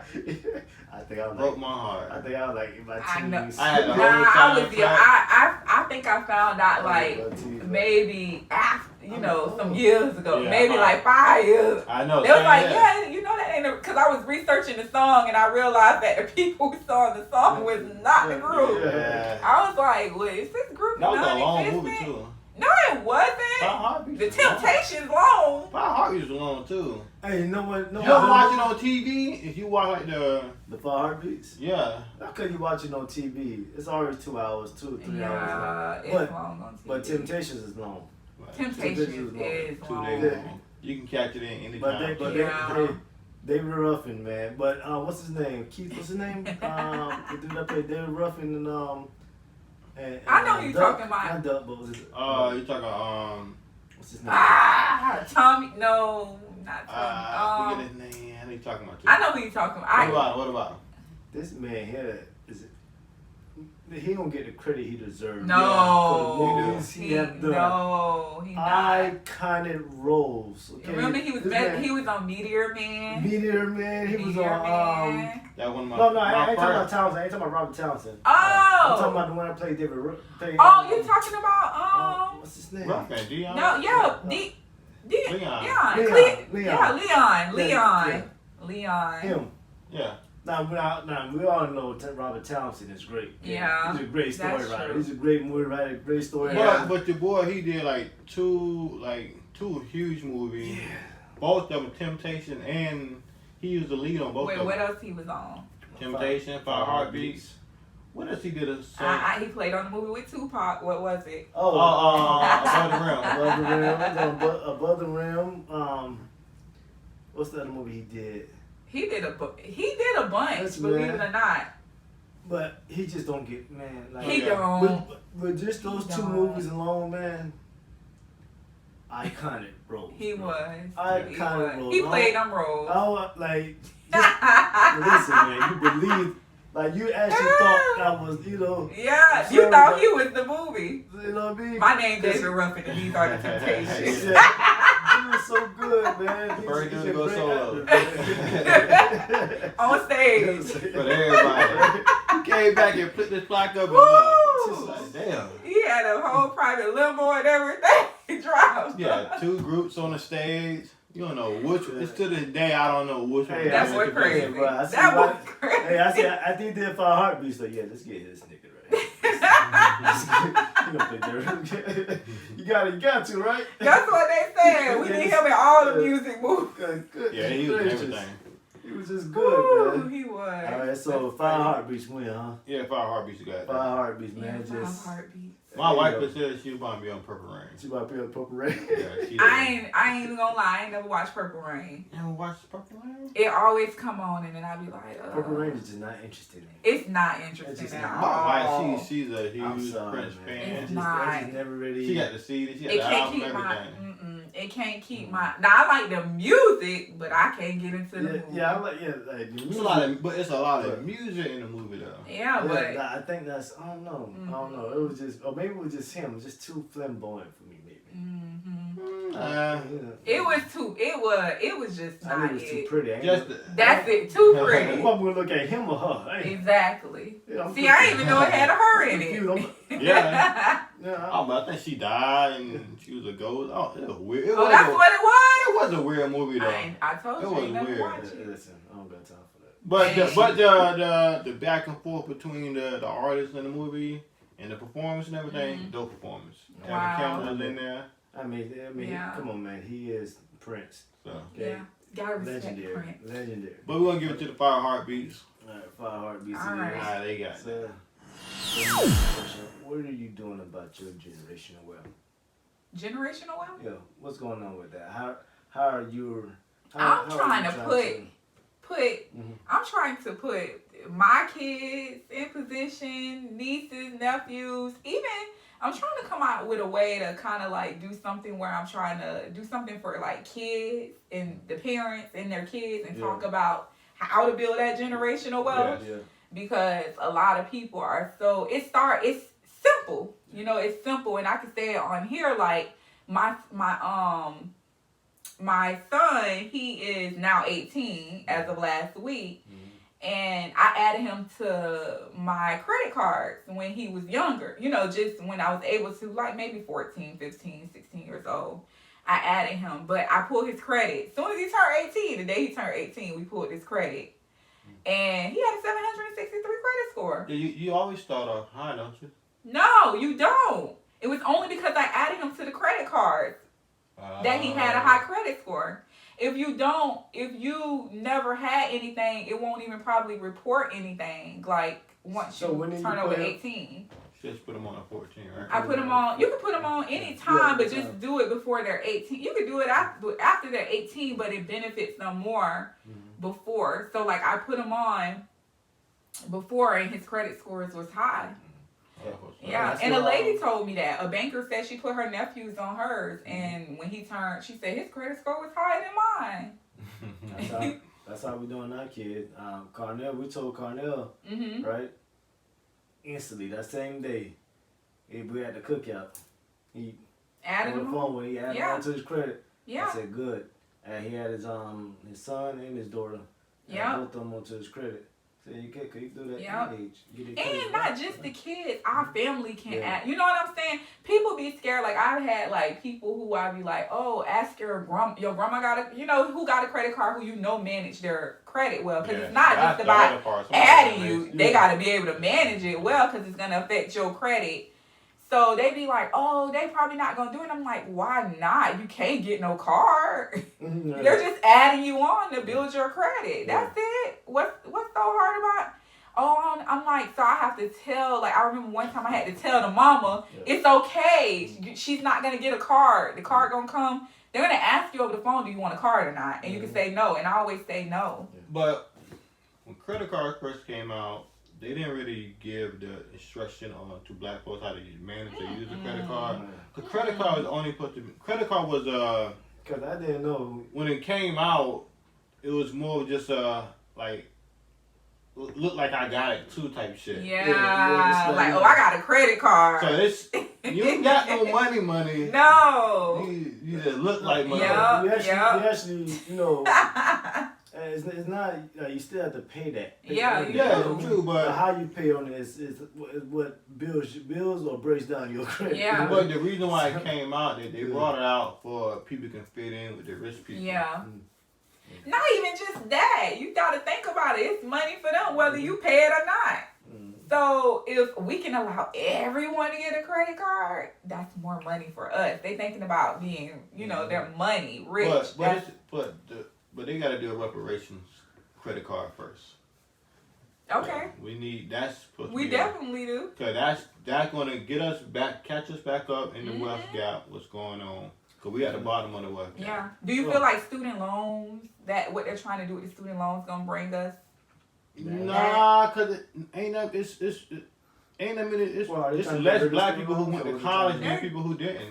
Speaker 5: I think I was
Speaker 6: Broke
Speaker 5: like,
Speaker 6: my heart.
Speaker 5: I think I was like in my
Speaker 7: I know.
Speaker 5: teens.
Speaker 6: I had a whole
Speaker 7: Nah, I
Speaker 6: time
Speaker 7: was young.
Speaker 6: flat.
Speaker 7: I think I found out like maybe after, some years ago,
Speaker 6: Yeah,
Speaker 7: maybe
Speaker 6: right.
Speaker 7: like 5 years.
Speaker 6: I know.
Speaker 7: They was
Speaker 6: same
Speaker 7: like,
Speaker 6: here.
Speaker 7: yeah, that ain't because I was researching the song and I realized that the people who saw the song was not the group.
Speaker 6: Yeah.
Speaker 7: I was like, well, is this group
Speaker 6: That was a long
Speaker 7: non-existent?
Speaker 6: movie too.
Speaker 7: No, it wasn't.
Speaker 6: 5 Heartbeats.
Speaker 7: The
Speaker 6: was long.
Speaker 7: Temptation's long.
Speaker 6: 5 Heartbeats was long too.
Speaker 5: Hey, you know what? No,
Speaker 6: You ever watch it on TV? If you watch like
Speaker 5: the 5 Heartbeats?
Speaker 6: yeah.
Speaker 5: How could you watch it on TV? It's already 2 hours, 2 or 3 hours long.
Speaker 7: Yeah, it's
Speaker 5: But-
Speaker 7: long on TV.
Speaker 5: But Temptations is long.
Speaker 7: Temptations is
Speaker 6: 2
Speaker 7: long.
Speaker 6: days
Speaker 5: Yeah.
Speaker 6: long. You can catch it in any
Speaker 5: But
Speaker 6: time.
Speaker 5: they were roughing, man. But what's his name? Keith, what's his name? The dude up there, they were roughing and
Speaker 7: I know who you're talking about.
Speaker 5: Not Duck, but was it?
Speaker 6: You talking
Speaker 5: What's his name?
Speaker 7: Tommy, no, not Tommy.
Speaker 6: I forget his name. I know you talking about too.
Speaker 7: I know who you're talking about.
Speaker 6: What about him?
Speaker 5: This man here he don't get the credit he deserves.
Speaker 7: No,
Speaker 5: for the movies he have done.
Speaker 7: No, he not.
Speaker 5: Iconic roles. Okay?
Speaker 7: Remember he was
Speaker 5: This man-
Speaker 7: he was on Meteor Man.
Speaker 5: Meteor Man. He was
Speaker 7: Meteor
Speaker 5: on.
Speaker 7: Man.
Speaker 6: That one of my.
Speaker 5: No, I ain't talking about
Speaker 6: first-
Speaker 5: Townsend. I ain't talking about Robert Townsend.
Speaker 7: Oh.
Speaker 5: I'm talking about the one that played David.
Speaker 7: Oh, you talking about
Speaker 5: what's his name?
Speaker 6: Rock band, Dion.
Speaker 7: No, yeah,
Speaker 6: Leon.
Speaker 7: Leon.
Speaker 5: Him.
Speaker 6: Yeah.
Speaker 5: Now we all know Robert Townsend is great.
Speaker 7: Yeah,
Speaker 5: He's a great story
Speaker 7: that's
Speaker 5: writer.
Speaker 7: true.
Speaker 5: He's a great movie writer, great story
Speaker 7: Yeah.
Speaker 5: writer.
Speaker 6: But your boy, he did like two huge movies.
Speaker 5: Yeah.
Speaker 6: Both of them, Temptation, and he was the lead on both
Speaker 7: Wait,
Speaker 6: of
Speaker 7: what
Speaker 6: them.
Speaker 7: else he was on?
Speaker 6: Temptation, 5 Heartbeats. What else he did?
Speaker 7: He played on the movie with Tupac. What was it?
Speaker 6: Above the Rim.
Speaker 5: Above the Rim. Above the Rim. What's the other movie he did?
Speaker 7: He did a bunch,
Speaker 5: Yes,
Speaker 7: believe
Speaker 5: man.
Speaker 7: it or not.
Speaker 5: But he just don't get, man. Like,
Speaker 7: He
Speaker 6: yeah.
Speaker 7: don't.
Speaker 5: with just those
Speaker 7: He
Speaker 5: two
Speaker 7: don't.
Speaker 5: movies alone, man. Iconic roles.
Speaker 7: He
Speaker 5: bro.
Speaker 7: was.
Speaker 5: Iconic roles.
Speaker 7: He played them roles.
Speaker 5: Oh, like, listen, man. You believe, like, you actually thought that was,
Speaker 7: Yeah, you thought he was the movie.
Speaker 5: You know what I mean?
Speaker 7: My name's David Ruffin, and these are the Temptations.
Speaker 5: He was so good, man.
Speaker 6: First dude to go
Speaker 5: great
Speaker 6: solo.
Speaker 5: actor.
Speaker 7: On stage.
Speaker 6: But everybody. He came back and flipped his plaque up and
Speaker 7: Woo!
Speaker 6: just like, damn.
Speaker 7: He had a whole private limo and everything. He dropped.
Speaker 6: Yeah, 2 groups on the stage. You don't know which. It's to this day I don't know which one.
Speaker 5: Hey,
Speaker 7: That's
Speaker 6: went
Speaker 7: what
Speaker 6: to
Speaker 7: crazy.
Speaker 6: play.
Speaker 5: bro, I see
Speaker 7: That
Speaker 5: why-
Speaker 7: was crazy.
Speaker 5: Hey, I think they did 5 Heartbeats. So yeah, let's get this nigga right. You gonna play there. You got to, right?
Speaker 7: That's what they said. We need him in all the music movies.
Speaker 5: Good.
Speaker 6: Yeah, he was in
Speaker 5: gracious.
Speaker 6: everything.
Speaker 5: He was just
Speaker 7: Ooh,
Speaker 5: good, man.
Speaker 7: he was.
Speaker 5: All right, so 5 Heartbeats win, huh?
Speaker 6: Yeah, 5 Heartbeats you got.
Speaker 5: 5 Heartbeats, man.
Speaker 7: Yeah,
Speaker 5: Just
Speaker 7: heartbeats.
Speaker 6: My
Speaker 5: there
Speaker 6: wife
Speaker 5: you go.
Speaker 6: said she was about to be on Purple Rain.
Speaker 5: She about to be on Purple Rain.
Speaker 6: Yeah, she
Speaker 7: I ain't even gonna lie. I ain't never watched Purple Rain.
Speaker 6: You ever watched Purple Rain?
Speaker 7: It always come on and then I be like,
Speaker 5: Purple Rain is just not interested in it.
Speaker 7: It's not
Speaker 5: It's
Speaker 7: interesting
Speaker 5: just
Speaker 7: at
Speaker 5: not.
Speaker 6: My
Speaker 7: all.
Speaker 6: wife, she's a
Speaker 5: I'm
Speaker 6: huge
Speaker 5: sorry,
Speaker 6: Prince
Speaker 5: man.
Speaker 6: fan.
Speaker 7: It's
Speaker 5: I
Speaker 7: not.
Speaker 5: just never really.
Speaker 6: She got the CD, she got
Speaker 7: It
Speaker 6: the
Speaker 7: can't
Speaker 6: album,
Speaker 7: keep my.
Speaker 6: everything.
Speaker 7: It can't keep my. Now I like the music, but I can't get into the movie.
Speaker 5: Yeah, I like the
Speaker 6: It's
Speaker 5: music.
Speaker 6: it's a lot of music in the movie though.
Speaker 7: Yeah,
Speaker 5: Yeah,
Speaker 7: but
Speaker 5: I think that's I don't know. It was just, or maybe it was just him. It was just too flamboyant for me, maybe.
Speaker 7: it was too. It was just
Speaker 5: I
Speaker 7: not
Speaker 5: think it was too
Speaker 7: it.
Speaker 5: pretty. I ain't
Speaker 6: Just
Speaker 5: gonna-
Speaker 7: That's it. Too
Speaker 5: I'm
Speaker 7: pretty.
Speaker 5: gonna look at him or her. I ain't-
Speaker 7: Exactly.
Speaker 5: Yeah, I'm
Speaker 7: See, I didn't even know it had a her in
Speaker 5: confused.
Speaker 7: it.
Speaker 6: yeah.
Speaker 5: Yeah,
Speaker 6: Oh, but I think she died and she was a ghost. Oh, it was weird.
Speaker 7: Oh, that's what it was.
Speaker 6: It was a weird movie though.
Speaker 7: I told
Speaker 6: It
Speaker 7: you, I
Speaker 6: was
Speaker 7: ain't never
Speaker 6: weird.
Speaker 7: watched it.
Speaker 5: Listen, I don't got time for that.
Speaker 6: But the back and forth between the artist and the movie and the performance and everything, dope performance.
Speaker 7: Wow.
Speaker 6: Having cameras in there.
Speaker 5: I mean,
Speaker 7: Yeah.
Speaker 5: come on, man. He is Prince.
Speaker 6: So.
Speaker 5: Okay?
Speaker 7: Yeah, gotta respect
Speaker 5: Legendary.
Speaker 7: Prince.
Speaker 5: Legendary.
Speaker 6: But we're gonna give it to the 5 Heartbeats.
Speaker 5: All right, 5 Heartbeats.
Speaker 7: All right.
Speaker 6: They got it.
Speaker 5: So, What are you doing about your generational wealth?
Speaker 7: Generational wealth?
Speaker 5: Yeah, what's going on with that? How are you?
Speaker 7: I'm trying to put my kids in position, nieces, nephews, even I'm trying to come out with a way to kind of like do something where I'm trying to do something for like kids and the parents and their kids and talk about how to build that generational wealth.
Speaker 5: Yeah.
Speaker 7: Because a lot of people are it's simple. You know, it's simple, and I can say it on here like my son, he is now 18 as of last week. And I added him to my credit cards when he was younger. You know, just when I was able to, like maybe 14, 15, 16 years old. I added him, but I pulled his credit. As soon as he turned 18, the day he turned 18, we pulled his credit. And he had a 763 credit score.
Speaker 6: Yeah, you always start off high, don't you?
Speaker 7: No, you don't. It was only because I added him to the credit cards that he had a high credit score. If you never had anything, it won't even probably report anything. Like once you turn over 18.
Speaker 6: Just put them on a 14, right?
Speaker 7: I put them on. You can put them on any time, but just do it before they're 18. You can do it after they're 18, but it benefits them more before. So like I put him on before, and his credit scores was high. Yeah, and a lady told me that. A banker said she put her nephews on hers, and when he turned, she said his credit score was higher than mine.
Speaker 5: That's how we doing our kid. Carnell, we told Carnell, right? Instantly, that same day, we had the cookout. He
Speaker 7: added
Speaker 5: on the phone when he added on to his credit.
Speaker 7: Yeah.
Speaker 5: I said good. And he had his son and his daughter.
Speaker 7: Yeah.
Speaker 5: Both of them onto his credit. So you do that
Speaker 7: yep.
Speaker 5: at age.
Speaker 7: And not just the kids, our family can add. You know what I'm saying? People be scared. Like I've had like people who I be like, oh, ask your grandma got who got a credit card, who manage their credit well, because it's not just about adding you. They got to be able to manage it well, because it's gonna affect your credit. So they be like, oh, they probably not gonna do it. I'm like, why not? You can't get no card. They're just adding you on to build your credit. That's it. What's so hard about? Oh, I'm like, so I have to tell. Like I remember one time I had to tell the mama, it's okay. She's not gonna get a card. The card gonna come. They're gonna ask you over the phone, do you want a card or not? And you can say no. And I always say no.
Speaker 6: But when credit cards first came out, they didn't really give the instruction on to black folks how to manage to use a credit card. The credit card was only credit card was
Speaker 5: because I didn't know
Speaker 6: when it came out. It was more just like look like I got it too type shit.
Speaker 7: Yeah, like I got a credit card.
Speaker 6: So it's you ain't got no money.
Speaker 7: No,
Speaker 6: you just look like money.
Speaker 5: You actually it's not you still have to pay that.
Speaker 6: True, but
Speaker 5: how you pay on it is what bills or breaks down your credit.
Speaker 7: Yeah.
Speaker 6: But the reason why it came out, they brought it out for people can fit in with the rich people.
Speaker 7: Yeah. Not even just that. You got to think about it. It's money for them whether you pay it or not. So if we can allow everyone to get a credit card, that's more money for us. They thinking about being, their money rich.
Speaker 6: But they got to do a reparations credit card first.
Speaker 7: Okay.
Speaker 6: We
Speaker 7: definitely do.
Speaker 6: Cause that's gonna catch us back up in the wealth gap. What's going on? Cause we at the bottom of the wealth gap.
Speaker 7: Yeah. Do you feel like student loans, that what they're trying to do with the student loans, gonna bring us?
Speaker 6: Nah, cause it ain't that. It's less black people who went to college than people who didn't.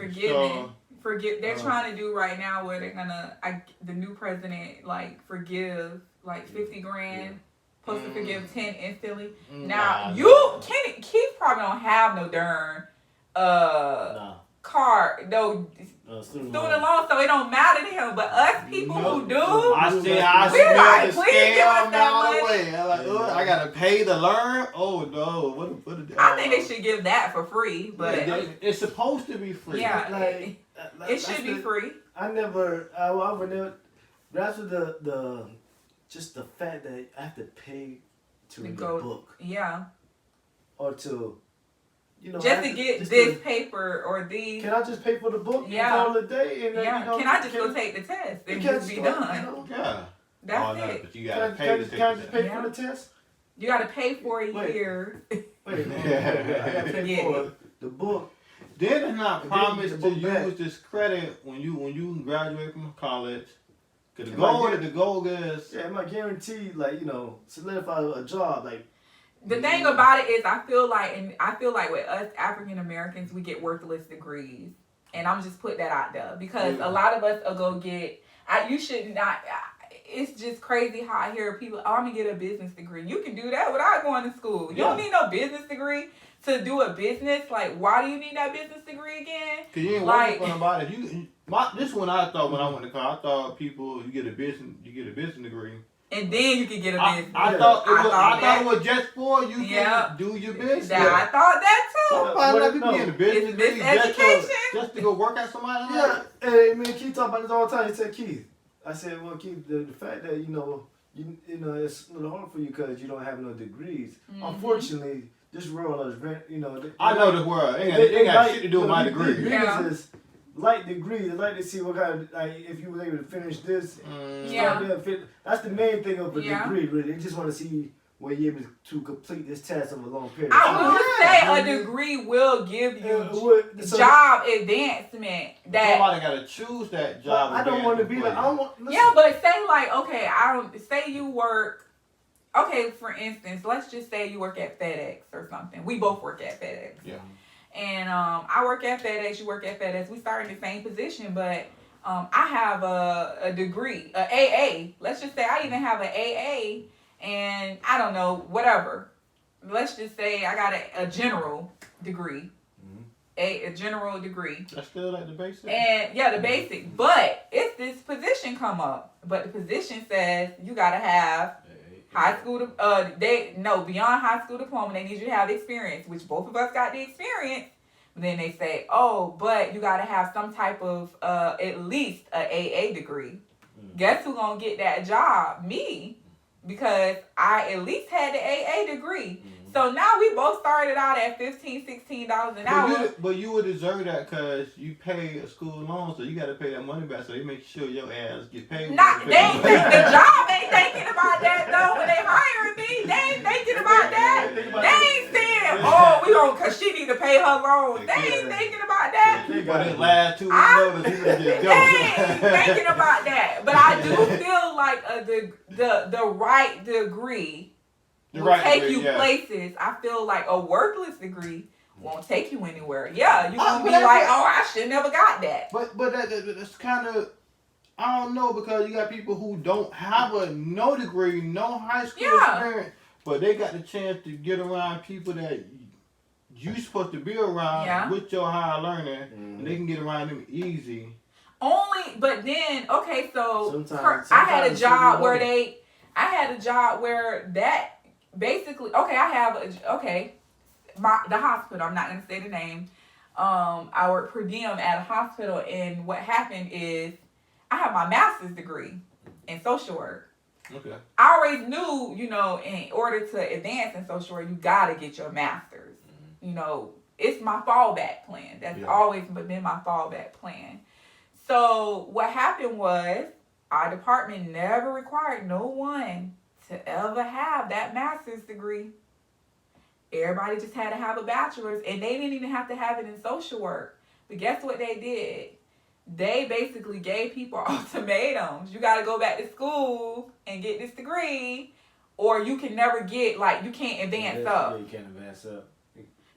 Speaker 7: They're trying to do right now where they're gonna the new president forgive $50,000, supposed to forgive 10 instantly. Now Keith probably don't have no darn card, no student loan, so it don't matter to him. But us people who do,
Speaker 6: I smell the scam all the way. I gotta pay to learn. Oh no,
Speaker 7: I think they should give that for free, but
Speaker 6: it's supposed to be free.
Speaker 7: Yeah, it should be free.
Speaker 5: I would never. That's the just the fact that I have to pay to read a book.
Speaker 7: Yeah.
Speaker 5: Or to,
Speaker 7: just to get this paper or these.
Speaker 5: Can I just pay for the book?
Speaker 7: Yeah.
Speaker 5: And call it a day? And then,
Speaker 7: can I just go take the test and just be done?
Speaker 6: Yeah.
Speaker 7: That's it.
Speaker 6: But you gotta pay to take
Speaker 5: Can I just pay for the test?
Speaker 7: You got to pay for a year.
Speaker 5: Wait. I got to pay for the book.
Speaker 6: Then it's not promised to
Speaker 5: back.
Speaker 6: use this credit when you graduate from college. Cause the goal is.
Speaker 5: Yeah, it might guarantee, like, you know, solidify a job. Like,
Speaker 7: the thing about it is, I feel like with us African Americans, we get worthless degrees, and I'm just put that out there because a lot of us will go get. You should not. It's just crazy how I hear people. Oh, I'm gonna get a business degree. You can do that without going to school. You don't need no business degree to do a business. Like, why do you need that business degree again?
Speaker 6: Cause you ain't working for nobody. This one I thought when I went to college. I thought you get a business degree.
Speaker 7: And then you can get a business.
Speaker 6: I thought it was just for you can do your business.
Speaker 7: Yeah, I thought that too.
Speaker 6: Somebody people getting a business degree
Speaker 7: education.
Speaker 6: just to go work at somebody.
Speaker 5: Yeah, hey man, Keith talk about this all the time. He said, Keith. I said, well, Keith, the fact that you know it's a little hard for you because you don't have no degrees. Mm-hmm. Unfortunately, this world is very, you know.
Speaker 6: I know the world. They got shit to do with my degree.
Speaker 5: Is light degree. They like to see what kind of, like, if you were able to finish this. That's the main thing of a degree, really. They just want to see were you able to complete this test over a long period of time.
Speaker 7: I will say a degree will give you job advancement. That
Speaker 6: somebody got to choose that job.
Speaker 5: I don't want to be like, I don't want.
Speaker 7: Yeah, but say like, okay, say you work. Okay, for instance, let's just say you work at FedEx or something. We both work at FedEx.
Speaker 6: Yeah.
Speaker 7: And I work at FedEx. You work at FedEx. We start in the same position, but I have a degree, a AA. Let's just say I even have an AA. And I don't know, whatever. Let's just say I got a general degree. A general degree.
Speaker 6: That's still like the basic?
Speaker 7: And the basic. But if this position come up, but the position says you gotta have high school beyond high school diploma, they need you to have experience, which both of us got the experience. Then they say, oh, but you gotta have some type of at least a AA degree. Guess who gonna get that job? Me. Because I at least had the AA degree. So now we both started out at $15, $16 an hour.
Speaker 6: But you would deserve that because you pay a school loan, so you got to pay that money back. So they make sure your ass get paid.
Speaker 7: The job ain't thinking about that though. When they hiring me, they ain't thinking about that. They ain't saying, cause she need to pay her loan. They ain't thinking about that.
Speaker 6: But in last 2 weeks notice,
Speaker 7: they ain't thinking about that. But I do feel like the right degree will take you places. I feel like a worthless degree won't take you anywhere. Yeah, you gonna be like, I should never got that.
Speaker 6: But that's kind of, I don't know, because you got people who don't have no degree, no high school experience, but they got the chance to get around people that you supposed to be around with your higher learning, and they can get around them easy.
Speaker 7: But then, okay, so I had a job where that. Basically, the hospital, I'm not going to say the name. I work per diem at a hospital, and what happened is I have my master's degree in social work.
Speaker 6: Okay.
Speaker 7: I always knew, in order to advance in social work, you got to get your master's. It's my fallback plan. That's always been my fallback plan. So what happened was our department never required no one to ever have that master's degree. Everybody just had to have a bachelor's, and they didn't even have to have it in social work. But guess what they did? They basically gave people ultimatums. You got to go back to school and get this degree, or you can never get, you can't advance up.
Speaker 5: Yeah, you can't advance up.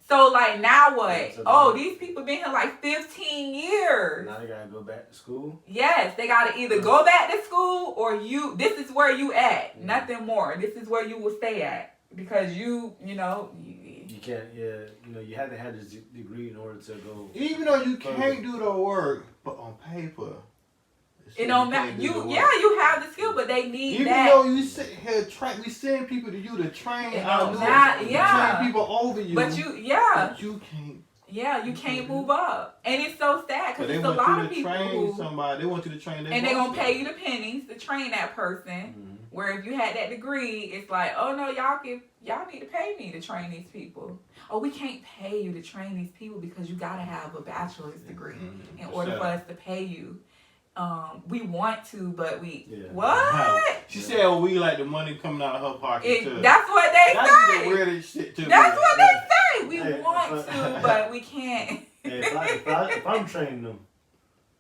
Speaker 7: So, now what? These people been here 15 years.
Speaker 5: Now they got to go back to school?
Speaker 7: Yes, they got to either go back to school or this is where you at. Nothing more. This is where you will stay at. Because you
Speaker 5: can't, you have to have this degree in order to go.
Speaker 6: Even though you can't do the work, but on paper.
Speaker 7: It don't matter. You have the skill, but they need that.
Speaker 6: Even though you sit here, we send people to you to train train people over you.
Speaker 7: But you
Speaker 6: can't.
Speaker 7: Yeah, you can't move up, and it's so sad because it's a lot of people
Speaker 6: who somebody. They want you to train them,
Speaker 7: and they're gonna pay you the pennies to train that person. Mm-hmm. Where if you had that degree, it's like, oh no, y'all need to pay me to train these people. Oh, we can't pay you to train these people because you gotta have a bachelor's degree in order for us to pay you. We want to, but what?
Speaker 6: She said we like the money coming out of her pocket too.
Speaker 7: That's what they
Speaker 6: That's
Speaker 7: say.
Speaker 6: the weirdest shit too.
Speaker 7: That's what they say. We
Speaker 5: Hey,
Speaker 7: want to, but we can't.
Speaker 5: Hey, if I'm training them,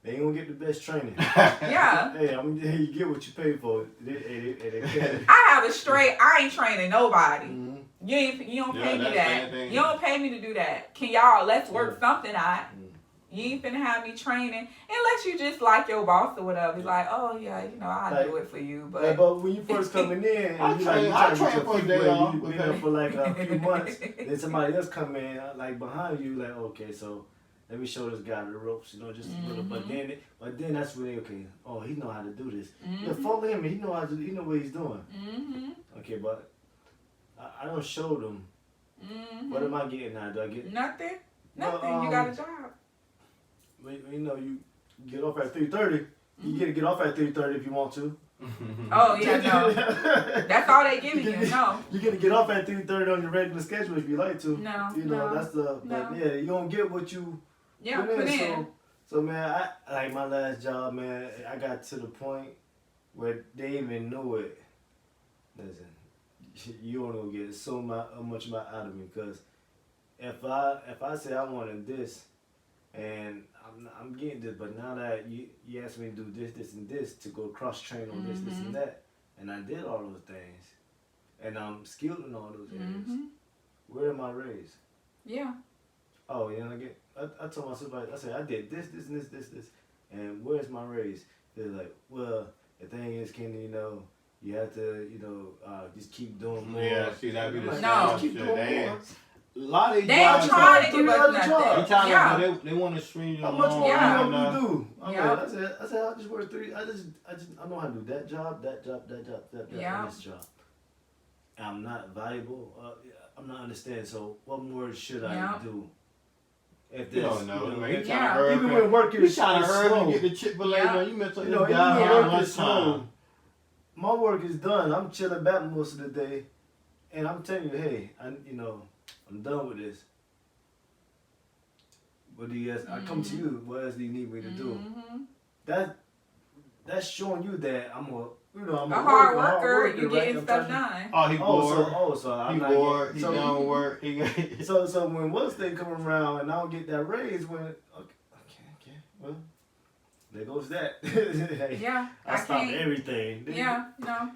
Speaker 5: they ain't gonna get the best training.
Speaker 7: Yeah.
Speaker 5: Hey, you get what you pay for.
Speaker 7: I have a straight. I ain't training nobody.
Speaker 5: Mm-hmm.
Speaker 7: You don't pay me
Speaker 6: that's
Speaker 7: that.
Speaker 6: anything.
Speaker 7: You don't pay me to do that. Can y'all? Let's work
Speaker 5: Yeah.
Speaker 7: something out. You ain't finna have me training unless you just like your boss or whatever. He's like, oh yeah, I'll
Speaker 5: Like,
Speaker 7: do it for you.
Speaker 5: But when you first coming in, and
Speaker 6: I
Speaker 5: you
Speaker 6: train
Speaker 5: trying to
Speaker 6: for
Speaker 5: get
Speaker 6: a
Speaker 5: your feet
Speaker 6: day
Speaker 5: wet,
Speaker 6: off,
Speaker 5: you been
Speaker 6: okay.
Speaker 5: there for like a few months, then somebody else come in like behind you, like okay, so let me show this guy the ropes, just a little. But then that's when okay, oh he know how to do this. Yeah, follow him, and he know how to, he know what he's doing. Okay, but I don't show them. What am I getting now? Do I get
Speaker 7: nothing?
Speaker 5: Well,
Speaker 7: Nothing. You got a job.
Speaker 5: you get off at 3:30. You get off at 3:30 if you want to.
Speaker 7: Oh yeah, no. That's all they giving you. No.
Speaker 5: You get to get off at 3:30 on your regular schedule if you like to.
Speaker 7: No.
Speaker 5: That's the. But yeah, you don't get what you.
Speaker 7: Yeah. Put in.
Speaker 5: So man, I like my last job, man. I got to the point where they even knew it. Listen, you don't gonna get so much out of me because if I say I wanted this and I'm getting this, but now that you asked me to do this and this to go cross train on this and that, and I did all those things, and I'm skilled in all those areas. Where am I raised?
Speaker 7: Yeah.
Speaker 5: Oh, I told my supervisor, I said I did this, and where's my raise? They're like, well, the thing is, Kenny, you have to, just keep doing more.
Speaker 6: Yeah, see, that'd be the
Speaker 5: Like,
Speaker 7: No.
Speaker 5: just keep doing more.
Speaker 6: A lot of these
Speaker 7: They ain't
Speaker 6: jobs
Speaker 7: trying to
Speaker 5: do
Speaker 7: give us
Speaker 5: other
Speaker 7: nothing.
Speaker 5: jobs.
Speaker 6: They trying
Speaker 7: Yeah.
Speaker 6: to, they want to stream you
Speaker 5: How much more
Speaker 7: Yeah.
Speaker 5: you want me to do?
Speaker 7: Yeah.
Speaker 5: I said I just work 3. I know how to do that job, and this job. I'm not valuable. I'm not understanding. So what more should I do? If
Speaker 6: You don't know, man. You
Speaker 5: if-
Speaker 6: trying to hurry
Speaker 5: even
Speaker 6: up
Speaker 5: when
Speaker 6: and-
Speaker 5: work
Speaker 6: You
Speaker 5: is
Speaker 6: trying to hurry up and
Speaker 5: slow.
Speaker 6: get the Chick-fil-A,
Speaker 7: Yeah.
Speaker 6: man. You met this
Speaker 5: Even when
Speaker 6: guy
Speaker 5: work
Speaker 6: around
Speaker 5: is slow,
Speaker 6: lunchtime.
Speaker 5: my work is done. I'm chilling back most of the day, and I'm telling you, hey, I'm done with this. What do you ask? I come to you. What else do you need me to do? That's showing you that I'm a
Speaker 7: hard worker. You
Speaker 5: right?
Speaker 7: getting
Speaker 5: I'm
Speaker 7: stuff
Speaker 5: trying to-
Speaker 7: done.
Speaker 6: Oh, he bored.
Speaker 5: So I'm
Speaker 6: He
Speaker 5: not
Speaker 6: bored.
Speaker 5: getting-
Speaker 6: He done work. He got.
Speaker 5: So when what's they come around and I don't get that raise, okay, well, there goes that. Hey,
Speaker 7: Yeah.
Speaker 5: I stopped
Speaker 7: can't.
Speaker 5: everything.
Speaker 7: Yeah. No.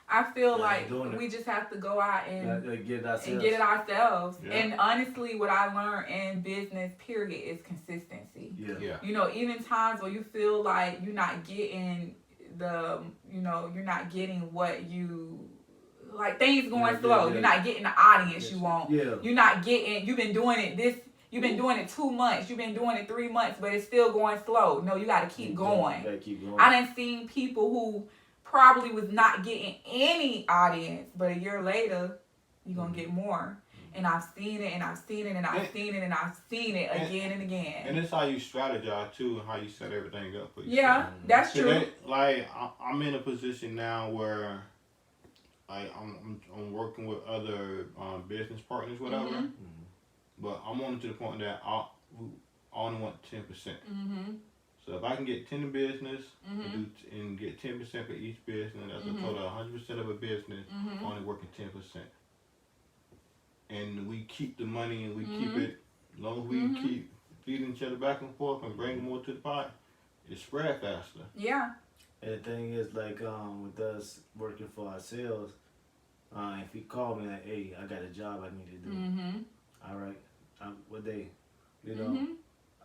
Speaker 7: I feel
Speaker 5: Yeah,
Speaker 7: like
Speaker 5: doing it.
Speaker 7: we just have to go out and
Speaker 5: Get ourselves.
Speaker 7: and get it ourselves.
Speaker 6: Yeah.
Speaker 7: And honestly, what I learned in business, period, is consistency.
Speaker 5: Yeah.
Speaker 6: Yeah.
Speaker 7: Even times where you feel like you're not getting you're not getting what you like. Things going slow.
Speaker 5: Yeah.
Speaker 7: You're not getting the audience you want.
Speaker 5: Yeah.
Speaker 7: You're not getting. You've been doing it You've been doing it 2 months. You've been doing it 3 months, but it's still going slow. No, you got to keep going.
Speaker 5: You gotta keep going.
Speaker 7: I done seen people who probably was not getting any audience, but a year later, you're going to get more. And I've seen it, and I've seen it, and I've seen it, and I've seen it again and again.
Speaker 6: And it's how you strategize too, and how you set everything up for yourself.
Speaker 7: Yeah, that's true.
Speaker 6: I'm in a position now where, I'm working with other business partners, whatever. But I'm on to the point that I only want 10%. So if I can get 10 in business and get 10% for each business, that's a total of 100% of a business. Only working 10%. And we keep the money and we keep it, as long as we keep feeding each other back and forth and bring more to the pot, it spread faster.
Speaker 7: Yeah.
Speaker 5: And the thing is, like, with us working for ourselves, if he called me like, hey, I got a job I need to do. All right, what day?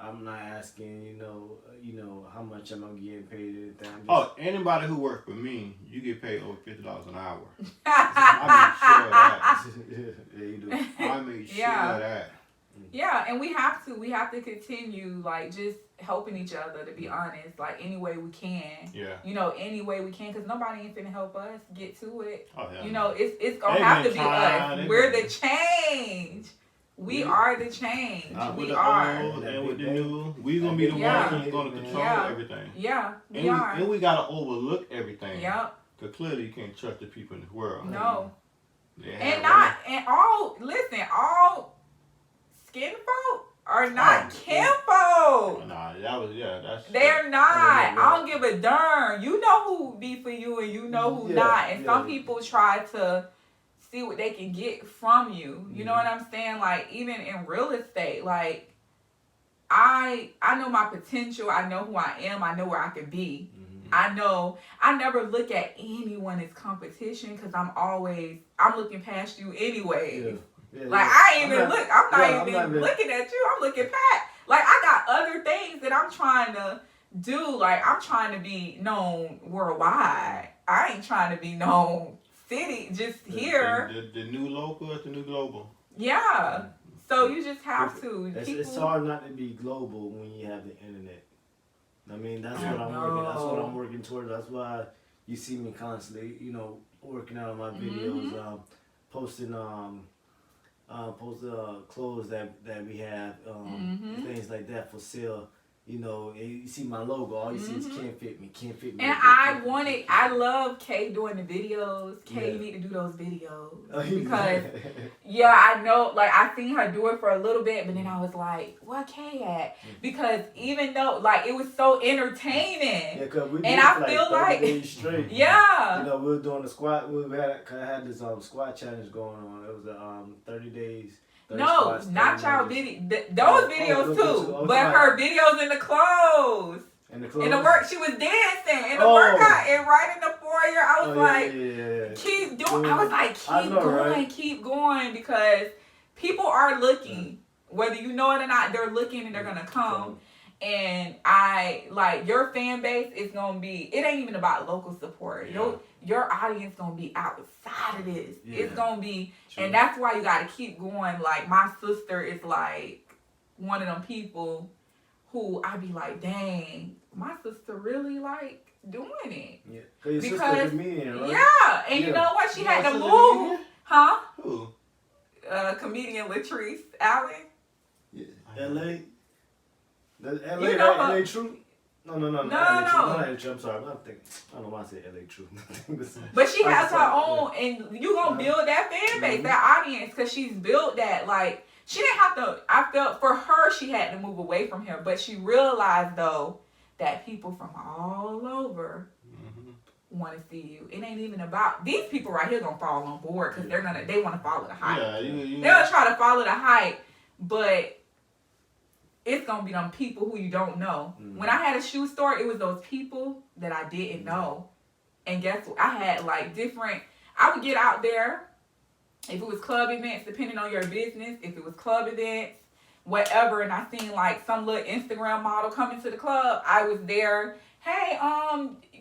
Speaker 5: I'm not asking, how much am I getting paid.
Speaker 6: Anybody who works for me, you get paid over $50 an hour. I make sure of that.
Speaker 5: Yeah, you do.
Speaker 6: I make sure of that.
Speaker 7: Yeah, and we have to continue, like, just helping each other, to be honest, like, any way we can.
Speaker 6: Yeah.
Speaker 7: Any way we can, because nobody ain't finna help us get to it.
Speaker 6: Oh, yeah.
Speaker 7: It's gonna have to be us. We're the change. We are the change.
Speaker 6: With
Speaker 7: We
Speaker 6: the
Speaker 7: are.
Speaker 6: old and with the new, we gonna be the ones that's gonna control everything.
Speaker 7: Yeah, we
Speaker 6: And
Speaker 7: are.
Speaker 6: and we gotta overlook everything.
Speaker 7: Yep.
Speaker 6: Cause clearly you can't trust the people in this world.
Speaker 7: No.
Speaker 6: They
Speaker 7: And
Speaker 6: have
Speaker 7: all skin folk are not kinfolk.
Speaker 6: Nah, that's.
Speaker 7: They're not. I don't give a darn. You know who be for you and you know who not. And some people try to see what they can get from you. You know what I'm saying? Like, even in real estate, like, I know my potential. I know who I am. I know where I can be. I know. I never look at anyone as competition because I'm looking past you anyway. Like, I ain't even look. I'm not even looking at you. I'm looking past. Like, I got other things that I'm trying to do. like I'm trying to be known worldwide. I ain't trying to be known city, just here.
Speaker 6: The new local is the new global.
Speaker 7: Yeah. So you just have to.
Speaker 5: It's hard not to be global when you have the internet. I mean, that's what I'm working. That's what I'm working towards. That's why you see me constantly, you know, working out on my videos, posting clothes that we have, things like that for sale. You know, you see my logo, all you see is can't fit me.
Speaker 7: And I love Kay doing the videos. Kay, you need to do those videos. Because, I know, like, I seen her do it for a little bit, but then I was like, where Kay at? Because even though, like, it was so entertaining.
Speaker 5: Yeah, because we did
Speaker 7: and I feel
Speaker 5: 30
Speaker 7: like,
Speaker 5: days straight.
Speaker 7: Yeah.
Speaker 5: You know, we were doing the squat, I had this squat challenge going on. It was 30 days.
Speaker 7: No, not y'all video. Those videos too, but her videos in the clothes. In the work, she was dancing in the workout, and right in the foyer, I was keep doing. I was like, keep going, because people are looking, whether you know it or not. They're looking, and they're gonna come. And I like your fan base is gonna be. It ain't even about local support. Your audience gonna be outside of this. It's gonna be, and that's why you gotta keep going. Like, my sister is like one of them people who I be like, dang, my sister really like doing it.
Speaker 5: Yeah, because your sister a comedian, right?
Speaker 7: Yeah, and you know what? She had to move, huh?
Speaker 6: Who?
Speaker 7: Comedian Latrice Allen.
Speaker 5: Yeah, L.A. LA,
Speaker 7: You know
Speaker 5: LA True? No.
Speaker 7: No.
Speaker 5: I'm sorry. I don't know why I said LA True.
Speaker 7: But she has her own, and you gonna build that fan base, that audience, because she's built that. Like, she didn't have to. I felt for her, she had to move away from here, but she realized though that people from all over want to see you. It ain't even about these people right here gonna fall on board because they want to follow the hype. They'll try to follow the hype, but it's gonna be them people who you don't know. When I had a shoe store, it was those people that I didn't know. And guess what? I had like different. I would get out there if it was club events, depending on your business. If it was club events, whatever, and I seen like some little Instagram model coming to the club, I was there. Hey,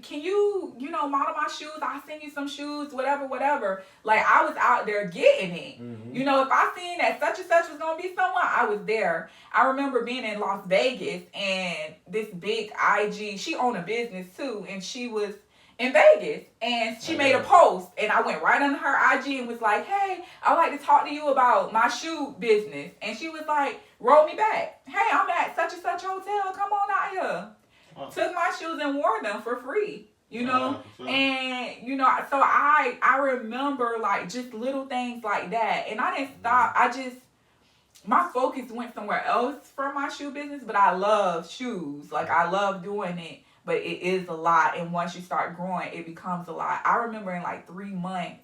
Speaker 7: can you model my shoes? I'll send you some shoes, whatever. Like, I was out there getting it. You know, if I seen that such and such was gonna be someone, I was there. I remember being in Las Vegas, and this big IG, she owned a business too, and she was in Vegas, and she made a post, and I went right under her IG and was like, hey, I'd like to talk to you about my shoe business. And she was like, wrote me back, hey, I'm at such and such hotel, come on out here. Took my shoes and wore them for free, you know? And, so I remember, like, just little things like that. And I didn't stop. My focus went somewhere else for my shoe business, but I love shoes. Like, I love doing it, but it is a lot. And once you start growing, it becomes a lot. I remember in, like, 3 months,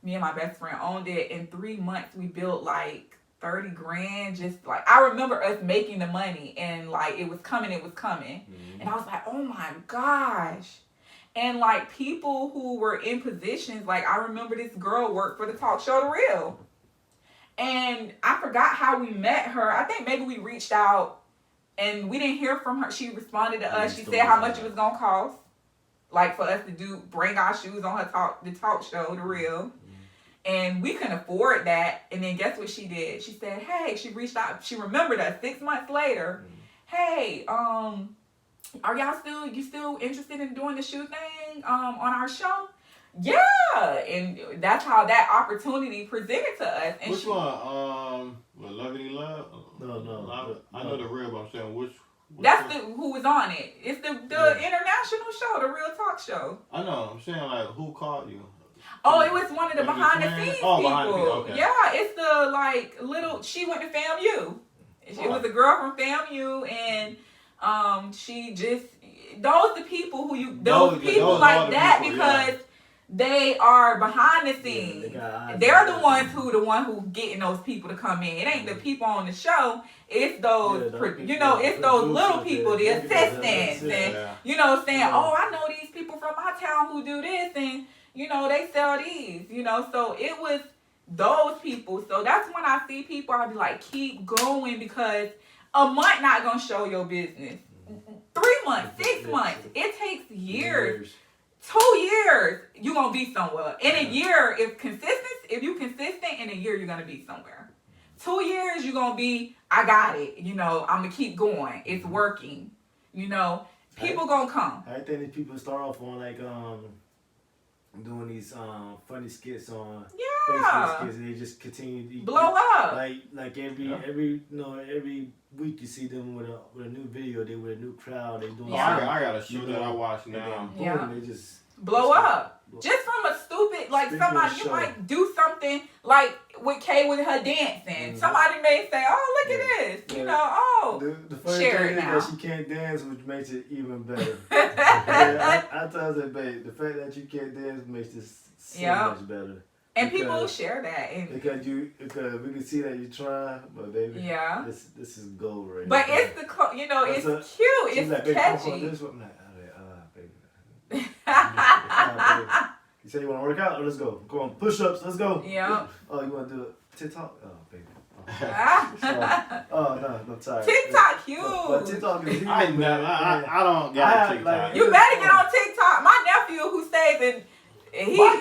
Speaker 7: me and my best friend owned it. In 3 months, we built, like, 30 grand, just like, I remember us making the money, and like, it was coming. And I was like, oh my gosh. And like, people who were in positions, like, I remember this girl worked for the talk show The Real, and I forgot how we met her. I think maybe we reached out and we didn't hear from her. She responded to us. She said how much it was gonna cost, like, for us to bring our shoes on the talk show The Real. And we couldn't afford that. And then guess what she did? She said, hey, she reached out. She remembered us 6 months later. Hey, are y'all still interested in doing the shoe thing on our show? Yeah. And that's how that opportunity presented to us. And
Speaker 6: which one? Lovely Love?
Speaker 5: No.
Speaker 6: I know The Real, but I'm saying
Speaker 7: that's who was on it. It's the international show, The Real Talk Show.
Speaker 6: I know. I'm saying, like, who called you?
Speaker 7: Oh, it was one of the behind the scenes people.
Speaker 6: Okay.
Speaker 7: Yeah, it's the like little. She went to FAMU. It was a girl from FAMU, and she just those people like that people, because they are behind the scenes. They're the ones who getting those people to come in. It ain't the people on the show. It's those it's those little people, the assistants, and saying, oh, I know these people from my town who do this, and they sell these. So it was those people. So that's when I see people, I'll be like, keep going, because a month not gonna show your business. 3 months, 6 months, it takes years. 2 years, you're gonna be somewhere. In a year, if you consistent, in a year you're gonna be somewhere. 2 years, you're gonna be, I got it. I'm gonna keep going. It's working. People gonna come.
Speaker 5: I think that people start off on like doing these funny skits on Facebook skits, and they just continue to
Speaker 7: blow up.
Speaker 5: Like every week you see them with a new video, they with a new crowd, they doing.
Speaker 6: I got a show that I watch now.
Speaker 5: Boom, they just
Speaker 7: blow up. Just from a stupid, like somebody, you might do something like with Kay with her dancing. Mm-hmm. Somebody may say, oh, look at this. The funny
Speaker 5: thing
Speaker 7: is
Speaker 5: that she can't dance, which makes it even better. I tell her, babe, the fact that you can't dance makes this so much better.
Speaker 7: And people share that.
Speaker 5: Because we can see that you try, but baby, this is gold right
Speaker 7: But
Speaker 5: now.
Speaker 7: It's it's cute, it's
Speaker 5: like,
Speaker 7: catchy.
Speaker 5: This one, baby. You say you want to work out? Let's go. Go on push-ups. Let's go.
Speaker 7: Yeah.
Speaker 5: Oh, you want to do it? TikTok? Oh, baby. No, sorry.
Speaker 7: TikTok cute.
Speaker 5: But TikTok is huge.
Speaker 6: I don't get TikTok.
Speaker 7: You better get on TikTok. My nephew who stays in,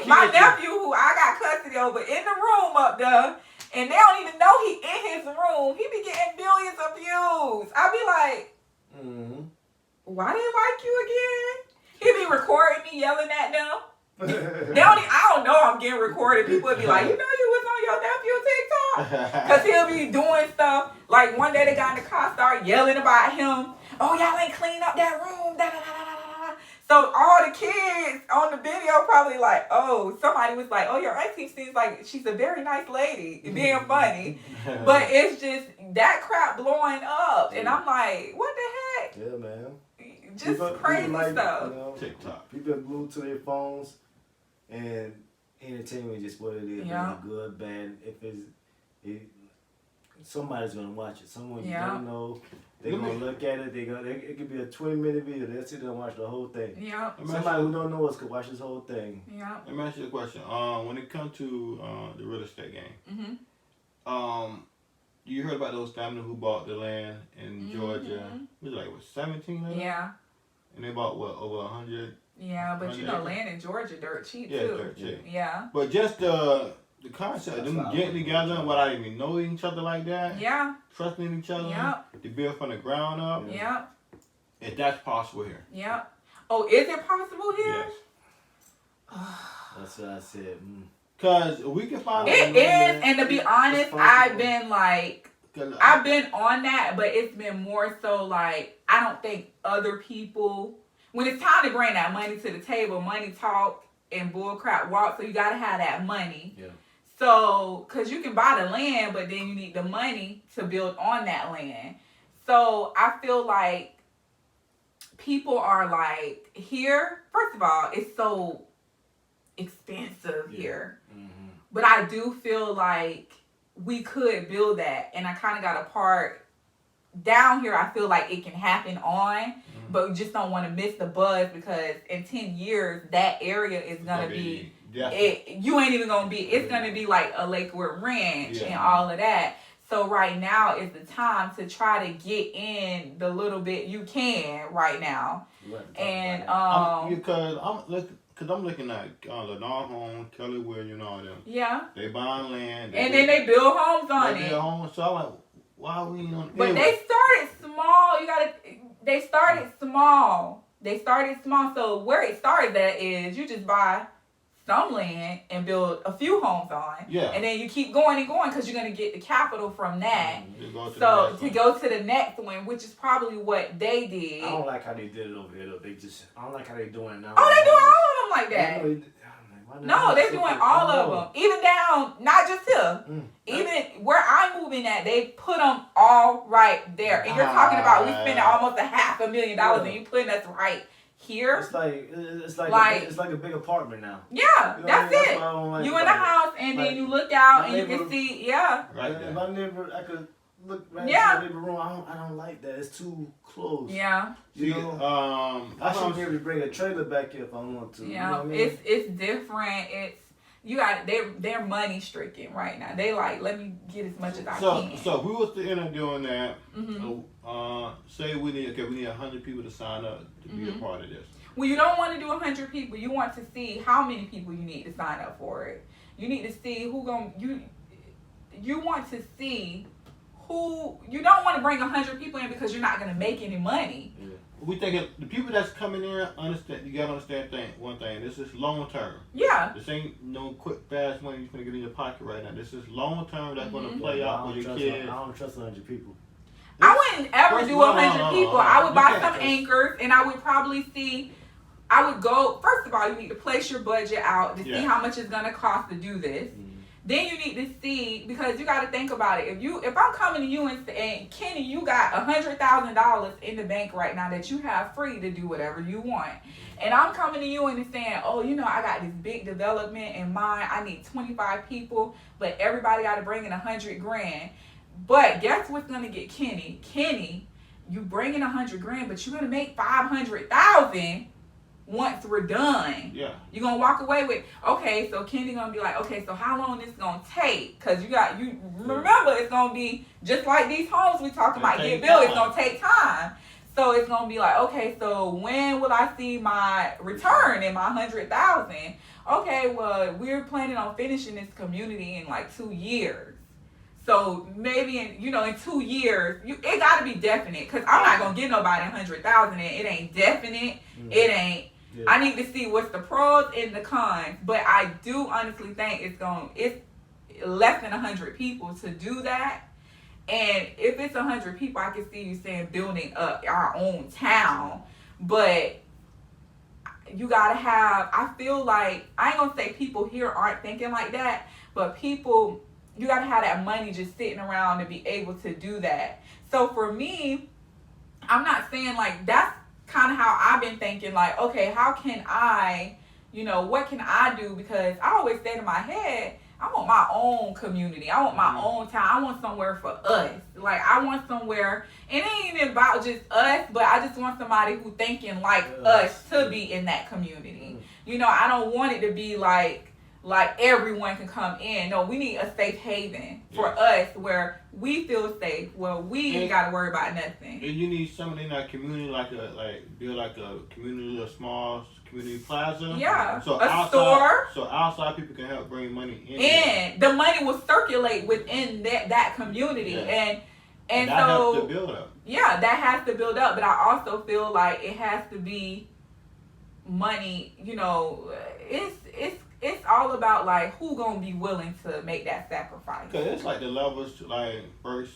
Speaker 7: my nephew who I got custody over in the room up there, and they don't even know he in his room. He be getting billions of views. I be like, why they like you again? He be recording me yelling at them. I don't know I'm getting recorded. People would be like, you was on your nephew TikTok? Because he'll be doing stuff. Like one day they got in the car, started yelling about him. Oh, y'all ain't clean up that room. Da, da, da, da, da. So all the kids on the video probably like, oh, somebody was like, oh, your auntie seems like she's a very nice lady. Being funny. But it's just that crap blowing up. And I'm like, what the heck?
Speaker 5: Yeah, man.
Speaker 7: Just people, crazy stuff.
Speaker 5: TikTok. People are glued to their phones, and entertainment is just what it is. Yeah. Good, bad. Somebody's gonna watch it. Someone you don't know, they're gonna look at it. It could be a 20-minute video. They'll sit there and watch the whole thing. Yeah. Somebody who don't know us could watch this whole thing.
Speaker 7: Yeah.
Speaker 6: Let me ask you a question. When it comes to the real estate game, you heard about those families who bought the land in Georgia? It was like 17 of them?
Speaker 7: Yeah.
Speaker 6: And they bought over 100.
Speaker 7: Yeah, but land in Georgia dirt cheap too.
Speaker 6: Yeah, dirt cheap.
Speaker 7: Yeah.
Speaker 6: But just the concept of them getting together without even knowing each other like that.
Speaker 7: Yeah.
Speaker 6: Trusting each other.
Speaker 7: Yep.
Speaker 6: To build from the ground up.
Speaker 7: Yep.
Speaker 6: If that's possible here.
Speaker 7: Yep. Oh, is it possible here?
Speaker 6: Yes.
Speaker 5: That's what I said.
Speaker 6: Cause we can find
Speaker 7: it is, and to be honest, I've been on that, but it's been more so like I don't think other people. When it's time to bring that money to the table, money talk and bullcrap walk. So you gotta have that money.
Speaker 5: Yeah.
Speaker 7: So, cause you can buy the land, but then you need the money to build on that land. So I feel like people are like here. First of all, it's so expensive here. But I do feel like we could build that. And I kind of got a part down here. I feel like it can happen on, but we just don't want to miss the buzz because in 10 years, that area is going to be, you ain't even going to be, it's going to be like a Lakewood Ranch and all of that. So right now is the time to try to get in the little bit you can right now. And,
Speaker 6: Because I'm looking at Lenore Home, Kelly Williams, all them.
Speaker 7: Yeah.
Speaker 6: They buying land.
Speaker 7: And then they build homes on it.
Speaker 6: They build homes. So I'm like, why are we on
Speaker 7: But they started small. They started small. So where it started at is you just buy some land and build a few homes on.
Speaker 6: Yeah.
Speaker 7: And then you keep going and going because you're going to get the capital from that.
Speaker 6: Go
Speaker 7: to the next one, which is probably what they did.
Speaker 5: I don't like how they did it over here though. I don't like how they doing it now.
Speaker 7: Oh, they do all of them like that. No, they're doing all of them. Even down, not just here. Even where I'm moving at, they put them all right there. And you're talking about we spending almost $500,000 and you putting us right here.
Speaker 5: It's like a big apartment now.
Speaker 7: Yeah,
Speaker 5: you know
Speaker 7: that's it.
Speaker 5: Like
Speaker 7: you in the house and then you look out and you can see. Yeah.
Speaker 6: Right.
Speaker 5: In my neighborhood, I could look right
Speaker 7: Yeah.
Speaker 5: into the neighbor room. I don't like that. It's too close.
Speaker 7: Yeah.
Speaker 5: You know, I should be able to bring a trailer back here if I want to.
Speaker 7: Yeah.
Speaker 5: You know what I mean?
Speaker 7: It's different. They're money stricken right now. They like, let me get as much as I can.
Speaker 6: So if we was to end up doing that, say we need 100 people to sign up to be a part of this.
Speaker 7: Well, you don't want to do 100 people. You want to see how many people you need to sign up for it. You need to see who you want to see who. You don't want to bring 100 people in because you're not going to make any money.
Speaker 5: Yeah.
Speaker 6: We think the people that's coming in understand. You gotta understand one thing. This is long term.
Speaker 7: Yeah.
Speaker 6: This ain't no quick fast money you're gonna get in your pocket right now. This is long term. That's gonna play out for your kids.
Speaker 5: I don't trust 100 people.
Speaker 7: I wouldn't ever do 100 people. I would buy some anchors and I would probably see. I would go. First of all, you need to place your budget out to see how much it's gonna cost to do this. Then you need to see, because you got to think about it. If I'm coming to you and Kenny, you got $100,000 in the bank right now that you have free to do whatever you want, and I'm coming to you and saying, oh, I got this big development in mind. I need 25 people, but everybody got to bring in $100,000. But guess what's gonna get Kenny? Kenny, you bring in $100,000, but you're gonna make $500,000. Once we're done, you're gonna walk away with, okay, so Kenny gonna be like, okay, so how long this gonna take? Because you remember, it's gonna be just like these homes we talking about get built. It's gonna take time. So it's gonna be like, okay, so when will I see my return in my $100,000? Okay, well, we're planning on finishing this community in like 2 years. So maybe in 2 years, it got to be definite, because I'm not gonna give nobody $100,000 and it ain't definite. It ain't. Yeah. I need to see what's the pros and the cons. But I do honestly think it's less than 100 people to do that. And if it's 100 people, I can see you saying building up our own town. But you gotta have. I feel like, I ain't gonna say people here aren't thinking like that, but people. You got to have that money just sitting around to be able to do that. So for me, I'm not saying like that's kind of how I've been thinking, like, okay, how can I, what can I do? Because I always say to my head, I want my own community. I want my own town. I want somewhere for us. Like, I want somewhere, and it ain't even about just us, but I just want somebody who thinking like us to be in that community. I don't want it to be like everyone can come in. No, we need a safe haven for us where we feel safe, where we ain't got to worry about nothing.
Speaker 6: And you need somebody in that community, build like a community, a small community plaza.
Speaker 7: Yeah,
Speaker 6: so
Speaker 7: store.
Speaker 6: So outside people can help bring money in.
Speaker 7: And the money will circulate within that community.
Speaker 6: Yeah.
Speaker 7: And
Speaker 6: that
Speaker 7: so
Speaker 6: has to build up.
Speaker 7: Yeah, that has to build up. But I also feel like it has to be money. It's all about like who gonna be willing to make that sacrifice.
Speaker 6: Cause it's like the levels. Like first,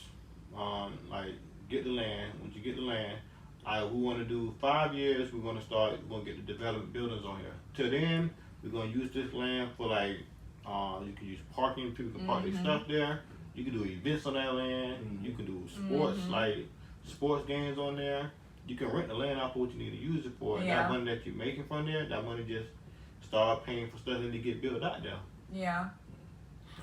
Speaker 6: get the land. Once you get the land, we want to do 5 years. We're gonna get the development buildings on here. Till then, we're gonna use this land for you can use parking. People can park their stuff there. You can do events on that land. You can do sports sports games on there. You can rent the land out for what you need to use it for.
Speaker 7: Yeah.
Speaker 6: That money that you're making from there, that money just start paying for stuff that they get built out there.
Speaker 7: Yeah.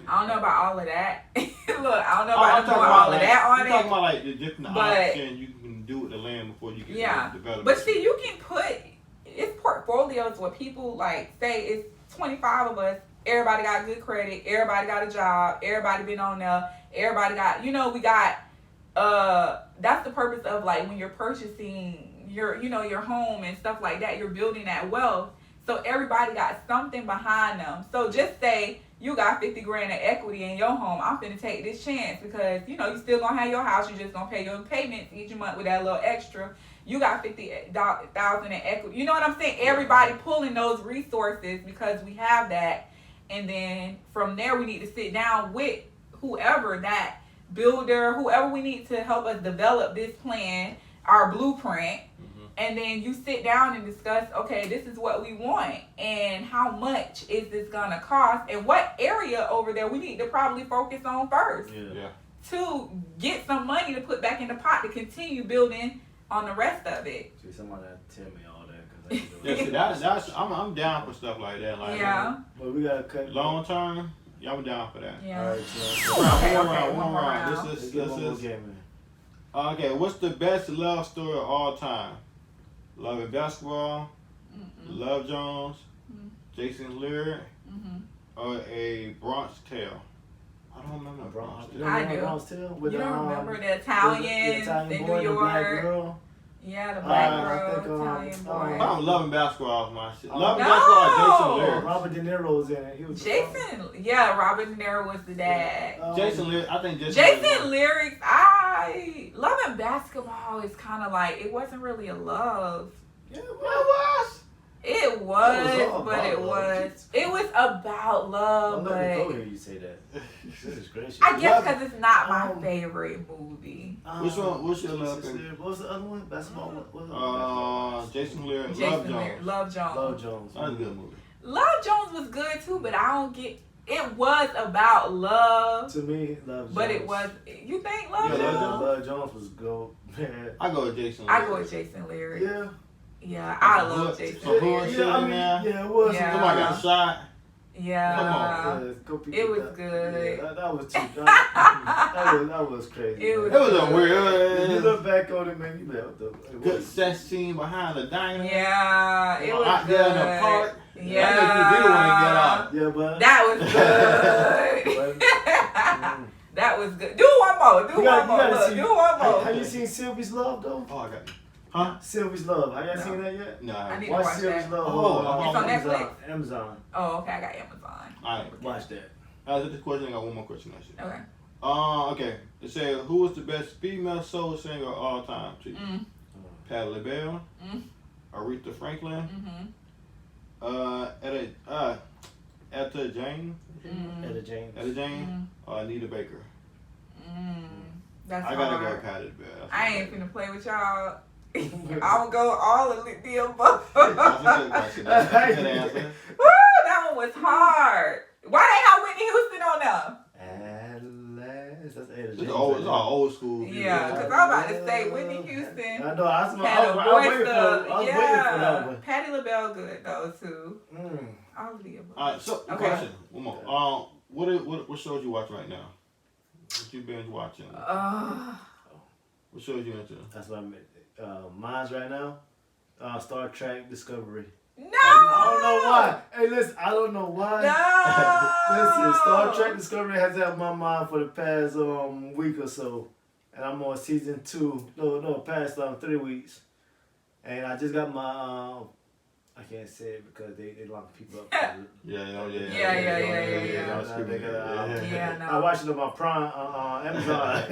Speaker 7: I don't know about all of that. Look, I don't know about doing all of that on it.
Speaker 6: I'm talking about the different options you can do with the land before you get development.
Speaker 7: But see, you can put, it's portfolios where people say it's 25 of us, everybody got good credit, everybody got a job, everybody been on there, everybody got, we got, that's the purpose of when you're purchasing your home and stuff like that, you're building that wealth. So everybody got something behind them. So just say you got $50,000 in equity in your home. I'm finna take this chance because you still gonna have your house. You just gonna pay your payments each month with that little extra. You got $50,000 in equity. You know what I'm saying? Everybody pulling those resources because we have that, and then from there we need to sit down with whoever that builder, whoever we need to help us develop this plan, our blueprint. and then you sit down and discuss, okay, this is what we want, and how much is this gonna cost, and what area over there we need to probably focus on first.
Speaker 6: Yeah.
Speaker 7: To get some money to put back in the pot to continue building on the rest of it.
Speaker 5: See, somebody had to tell me all that because
Speaker 6: Yeah, see, that's I'm down for stuff like that. Like,
Speaker 7: Yeah.
Speaker 5: But we gotta cut
Speaker 6: long term, yeah, I'm down for that.
Speaker 7: Yeah.
Speaker 5: All right, so
Speaker 6: One round.
Speaker 5: let's
Speaker 6: This
Speaker 5: get one more
Speaker 6: is
Speaker 5: game in.
Speaker 6: okay. What's the best love story of all time? Love and Basketball, Love Jones, Jason Lear, or a Bronx Tale? I don't remember Bronx Tale.
Speaker 7: I do.
Speaker 5: Bronx Tale with
Speaker 7: You
Speaker 5: the,
Speaker 7: don't remember the Italians in New
Speaker 5: boy, the black
Speaker 7: York?
Speaker 5: girl?
Speaker 7: Yeah, the black
Speaker 5: I think,
Speaker 7: girl, Italian boy.
Speaker 6: I'm Love and Basketball is my shit. Love and
Speaker 7: No!
Speaker 6: Basketball, Jason Lear.
Speaker 5: Robert De Niro was in it. He was the
Speaker 7: Jason, yeah, Robert De Niro was the dad.
Speaker 6: Jason Lear, I think
Speaker 7: Jason Lyrics, Love and Basketball is kind of like, it wasn't really a love.
Speaker 5: Yeah,
Speaker 6: It was.
Speaker 7: It was,
Speaker 5: all
Speaker 7: but
Speaker 5: about
Speaker 7: it
Speaker 5: love.
Speaker 7: was. It was about love,
Speaker 5: I'm letting it go
Speaker 7: but
Speaker 5: here. You say that. This is gracious.
Speaker 7: I guess because it's not my
Speaker 5: Um,
Speaker 7: favorite movie.
Speaker 6: Which one? What's your love?
Speaker 5: What was the other one? Basketball. What was it?
Speaker 6: Jason Lear, and
Speaker 7: Jason
Speaker 6: Love
Speaker 7: Lear,
Speaker 6: Jones.
Speaker 7: Love Jones.
Speaker 5: Love Jones.
Speaker 6: That was a good movie.
Speaker 7: Love Jones was good too, but I don't get. It was about love,
Speaker 5: To me, Love Jones.
Speaker 7: but it was. You think Love
Speaker 6: Yeah,
Speaker 7: Jones?
Speaker 5: Love Jones was gold. Man.
Speaker 6: I go with Jason Lear.
Speaker 7: I go with Jason Leary.
Speaker 5: Yeah.
Speaker 7: Yeah, I love Jason
Speaker 6: So who
Speaker 7: Leary.
Speaker 6: was
Speaker 5: Yeah,
Speaker 6: shooting
Speaker 5: I mean,
Speaker 6: now?
Speaker 5: yeah, it was.
Speaker 7: Yeah.
Speaker 6: Somebody got shot.
Speaker 7: Yeah.
Speaker 6: Come on.
Speaker 5: Yeah, go pick
Speaker 7: It was
Speaker 5: up.
Speaker 7: good.
Speaker 5: Yeah, that was too. That was crazy.
Speaker 7: It
Speaker 5: man.
Speaker 7: was
Speaker 6: It was a
Speaker 5: When you
Speaker 6: weird,
Speaker 5: look back on it, man, you be like, what the? It
Speaker 6: good
Speaker 5: was-
Speaker 6: sex scene behind the diner.
Speaker 7: Yeah, it was
Speaker 6: Out
Speaker 7: good.
Speaker 6: there in the park.
Speaker 7: Yeah.
Speaker 6: That make you really want to get out.
Speaker 5: Yeah, but
Speaker 7: That was good.
Speaker 5: but,
Speaker 7: That was good. Do one more. Do
Speaker 5: You gotta-
Speaker 7: one more.
Speaker 5: you gotta
Speaker 7: Look,
Speaker 5: see-
Speaker 7: do one more.
Speaker 5: have you seen Sylvie's Love though?
Speaker 6: Oh, I got you. Huh?
Speaker 5: Sylvie's Love. Have y'all
Speaker 7: No.
Speaker 5: seen that yet?
Speaker 6: No.
Speaker 7: I need to
Speaker 5: Watch
Speaker 7: watch
Speaker 5: Sylvie's
Speaker 7: that.
Speaker 5: Love.
Speaker 6: Oh,
Speaker 5: on
Speaker 6: it's
Speaker 7: on
Speaker 5: Amazon.
Speaker 7: Netflix?
Speaker 5: Amazon.
Speaker 7: Oh, okay. I got Amazon.
Speaker 6: Alright.
Speaker 5: Watch that.
Speaker 6: That's the question. I got one more question. That's it.
Speaker 7: Okay.
Speaker 6: Okay. It said, who was the best female soul singer of all time to you? Patti LaBelle, Aretha Franklin, Etta Jane,
Speaker 5: Etta James.
Speaker 6: or Anita Baker.
Speaker 7: That's
Speaker 6: I gotta
Speaker 7: hard.
Speaker 6: go Patti LaBelle.
Speaker 7: I ain't finna play with y'all. I'll go all of the above.
Speaker 6: That's a good question. That's a good answer.
Speaker 7: Woo, that one was hard. Why they have Whitney Houston on there?
Speaker 5: At last, that's Etta James.
Speaker 6: It's all old school. music.
Speaker 7: Yeah, because I'm about to say Whitney Houston
Speaker 5: I know. I was
Speaker 7: had a
Speaker 5: waiting
Speaker 7: voice
Speaker 5: for.
Speaker 7: of,
Speaker 5: I was waiting for that one.
Speaker 7: Patti LaBelle good though too.
Speaker 5: Mm.
Speaker 7: All of the above.
Speaker 6: All right, so
Speaker 7: Okay.
Speaker 6: question. One more. What shows you watching right now? What you binge watching? What shows you into?
Speaker 5: That's what I meant. Mine's right now. Star Trek Discovery.
Speaker 7: No.
Speaker 5: I don't know why. Hey, listen. I don't know why.
Speaker 7: No.
Speaker 5: Listen, Star Trek Discovery has had my mind for the past week or so, and I'm on season 2. No, past 3 weeks, and I just got my. I can't say it because they lock people up.
Speaker 7: Yeah.
Speaker 5: I
Speaker 7: No.
Speaker 5: watched it on my Prime Amazon.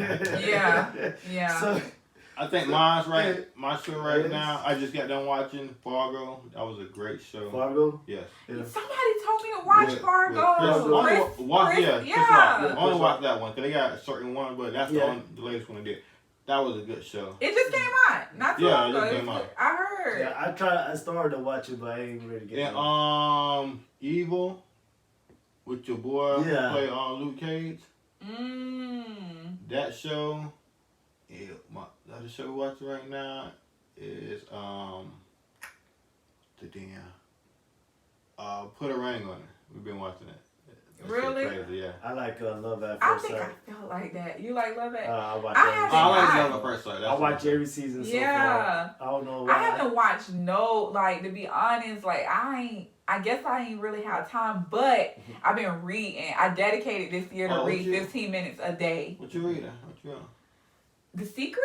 Speaker 7: Yeah.
Speaker 5: So
Speaker 6: I think mine's right. My show right now. I just got done watching Fargo. That was a great show.
Speaker 5: Fargo.
Speaker 6: Yes.
Speaker 5: Yeah.
Speaker 7: Somebody told me to watch
Speaker 6: With
Speaker 7: Fargo.
Speaker 6: Chris,
Speaker 7: Chris,
Speaker 6: Chris
Speaker 7: yeah.
Speaker 6: Rock. I only watched that one. 'Cause they got a certain one, but that's
Speaker 5: Yeah.
Speaker 6: the latest one they did. That was a good show.
Speaker 7: It just came out. Not too
Speaker 6: Yeah,
Speaker 7: long
Speaker 6: it
Speaker 7: ago.
Speaker 6: just
Speaker 7: It
Speaker 6: came
Speaker 7: was
Speaker 6: out.
Speaker 7: good. I heard.
Speaker 5: Yeah, I started to watch it, but I ain't ready to get it.
Speaker 6: And Evil with your boy who
Speaker 5: Yeah.
Speaker 6: play Luke Cage. That show, the other show we're watching right now is Put a Ring on It. We've been watching it. That shit
Speaker 7: Really?
Speaker 6: Crazy, yeah.
Speaker 5: I like Love at
Speaker 7: I
Speaker 5: First
Speaker 7: think
Speaker 5: Sight.
Speaker 7: I felt like that. You like Love It?
Speaker 5: I watch
Speaker 7: I
Speaker 5: every
Speaker 7: haven't-
Speaker 5: season.
Speaker 6: I like
Speaker 7: I-
Speaker 6: Love at First Sight.
Speaker 5: I watch every season so
Speaker 7: Yeah.
Speaker 5: far. I don't know why.
Speaker 7: I haven't watched to be honest, like I guess I ain't really have time, but I've been reading. I dedicated this year to
Speaker 6: Oh,
Speaker 7: read
Speaker 6: yeah.
Speaker 7: 15 minutes a day.
Speaker 6: What you reading? What you on?
Speaker 7: The Secret?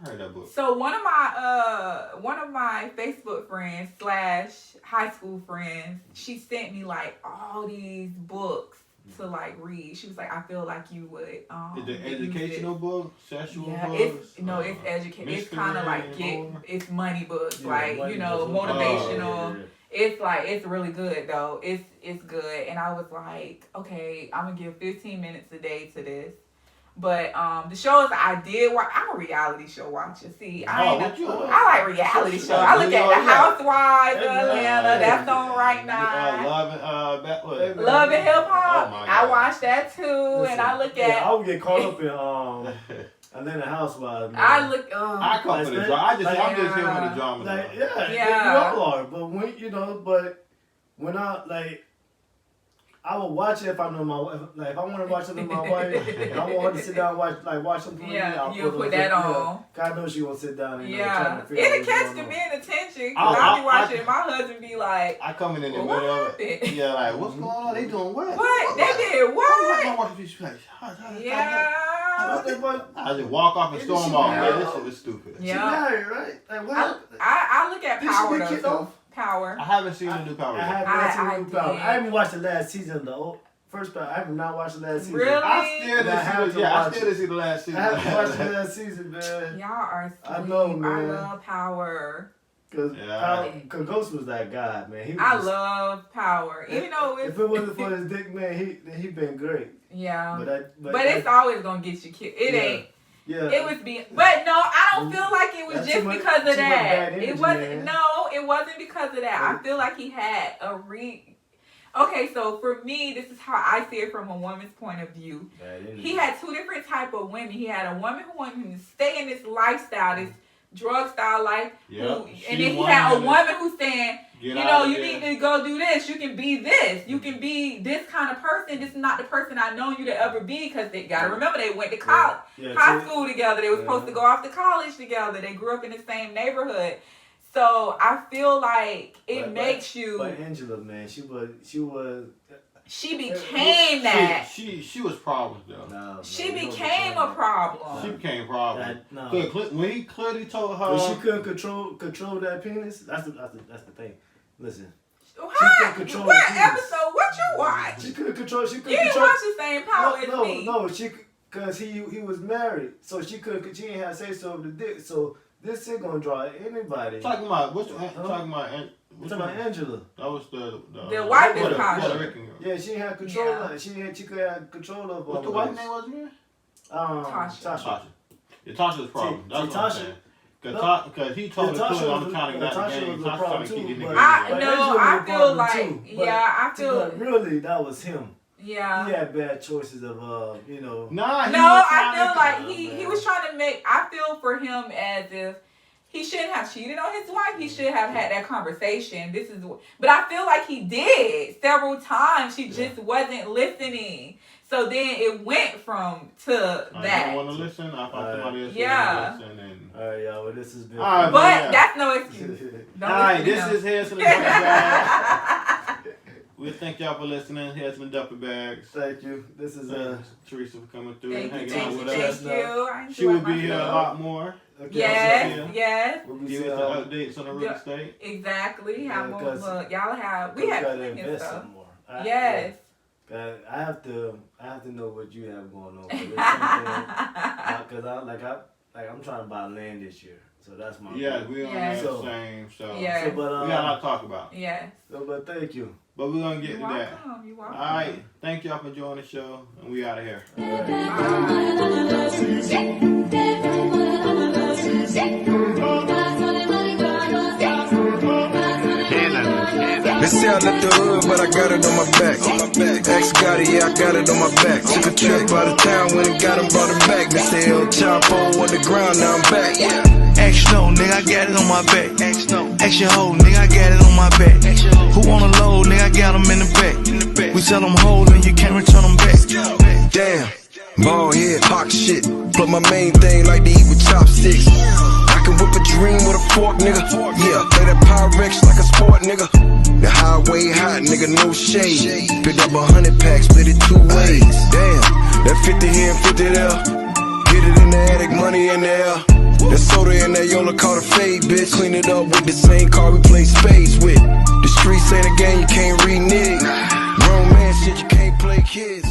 Speaker 6: I heard that book.
Speaker 7: So one of my Facebook friends / high school friends, she sent me like all these books to like read. She was like, I feel like you would
Speaker 6: Is it
Speaker 7: use
Speaker 6: educational
Speaker 7: it.
Speaker 6: book? Sexual
Speaker 7: Yeah,
Speaker 6: books?
Speaker 7: it's educational. It's kind of like
Speaker 6: mystery,
Speaker 7: it's money books,
Speaker 5: Yeah,
Speaker 7: like
Speaker 5: money books.
Speaker 7: motivational.
Speaker 5: Yeah.
Speaker 7: It's like it's really good though. It's good, and I was like, okay, I'm gonna give 15 minutes a day to this. But the shows I did watch, I'm a reality show watcher. See, I like reality shows. I look at the Housewives of Atlanta. That's on right now. Love and Hip Hop. I watch that too, and I look at.
Speaker 5: I would get caught up in Atlanta Housewives. Man.
Speaker 6: I come for the drama. I'm just here for the drama.
Speaker 5: Like, you all are. But when I will watch it if I know my wife. Like if I want to watch something with my wife, and I want her to sit down and watch something.
Speaker 7: You'll put that on.
Speaker 5: God knows she won't sit down. And,
Speaker 7: it'll catch the men's attention. Cause I'll be watching, and my husband be like,
Speaker 6: I come in the middle of it. Yeah, like what's going on? They doing what?
Speaker 7: What? They did what?
Speaker 6: I just walk off and storm off. Yeah, this shit is stupid.
Speaker 5: Yeah. She married, right? Like what?
Speaker 7: I look at Power though. Power.
Speaker 6: I haven't seen the new Power.
Speaker 5: I haven't seen the new Power. I haven't watched the last season though. First Power. I have not watched the last season.
Speaker 7: Really?
Speaker 6: I still didn't see the last season.
Speaker 5: I haven't watched the last season, man.
Speaker 7: Y'all are sweet.
Speaker 5: I know, man.
Speaker 7: I love Power.
Speaker 5: Cause Ghost was that guy, man.
Speaker 7: I love Power. Even though
Speaker 5: if it wasn't for his dick, man, he been great.
Speaker 7: Yeah. But it's always gonna get you killed. It ain't. Yeah. It was but no, I don't feel like it was just because of that. It wasn't. No, it wasn't because of that. I feel like he had Okay, so for me, this is how I see it from a woman's point of view. He had two different type of women. He had a woman who wanted him to stay in this lifestyle, this drug style life, and then he had a woman who's saying, you need to go do this. You can be this. You can be this kind of person. This is not the person I know you to ever be, because they got to remember they went to college, high school together. They were supposed to go off to college together. They grew up in the same neighborhood. So I feel like it makes you.
Speaker 5: But Angela, man, she
Speaker 7: became that.
Speaker 6: She was problems though.
Speaker 7: She became a problem.
Speaker 6: She became a problem. When he clearly told her,
Speaker 5: but she couldn't control that penis. That's the thing. Listen.
Speaker 7: What episode? What you watch?
Speaker 5: She couldn't control.
Speaker 7: You didn't watch the same Power as me.
Speaker 5: No, because he was married, so she didn't have say so of the dick. So this shit gonna draw anybody.
Speaker 6: Talking about
Speaker 5: Angela.
Speaker 6: That was the
Speaker 7: wife is Tasha.
Speaker 5: Yeah, she had control. She could have control of.
Speaker 6: What the wife name was again?
Speaker 5: Tasha.
Speaker 6: Yeah, Tasha's problem. That's what I'm saying. Because he told her, I'm trying to get the game. Tasha's trying to keep these niggas.
Speaker 7: I feel like,
Speaker 5: really, that was him.
Speaker 7: Yeah.
Speaker 5: He had bad choices of,
Speaker 6: I feel
Speaker 7: like he was trying to make, I feel for him as if he shouldn't have cheated on his wife. He should have had that conversation. But I feel like he did several times. She just wasn't listening. So then it went to that.
Speaker 6: I don't want to listen. I thought somebody else
Speaker 7: yeah.
Speaker 6: Listen. And...
Speaker 5: All right, y'all. Well, this has been.
Speaker 7: But that's no excuse.
Speaker 6: All right, this is Here's Some Duffel Bags. We thank y'all for listening. Here's Some Duffel Bags.
Speaker 5: Thank you. This is
Speaker 6: Teresa for coming through
Speaker 7: and
Speaker 6: hanging out with us.
Speaker 7: Thank you.
Speaker 6: She will be here a lot more.
Speaker 5: Okay.
Speaker 7: Yes.
Speaker 6: Give us the updates on the real estate.
Speaker 7: Exactly. Have more look. Y'all have. We have plenty of stuff.
Speaker 5: Yes. I have to know what you have going on. Because I'm trying to buy land this year, so that's my
Speaker 6: goal. We on the same. So we got a lot to talk about.
Speaker 7: Yes.
Speaker 5: So, but thank you.
Speaker 6: But we're gonna get to that.
Speaker 7: You're welcome.
Speaker 6: All right. Thank y'all for joining the show, and we out of here.
Speaker 1: They say I left the hood, but I got it on my back. Ex got it, yeah, I got it on my back. Took a trip out of town, when it got him, brought it back. They say El Chapo on the ground, now I'm back.
Speaker 8: Ask no, nigga, I got it on my back. Ask your hoe, nigga, I got it on my back. Who on the load, nigga, I got them in the back. We sell them whole and you can't return them back.
Speaker 1: Damn, ball head, hot shit. Plug my main thing like to eat with chopsticks. I can whip a dream with a fork, nigga. Yeah, play that Pyrex like a sport, nigga. The highway hot, nigga, no shade. Picked up 100 packs, split it 2 ways. Damn, that 50 here and 50 there. Get it in the attic, money in the air. That soda in that Yola called a fade, bitch. Clean it up with the same car we play spades with. The streets ain't a game, you can't renege. Grown man shit, you can't play kids.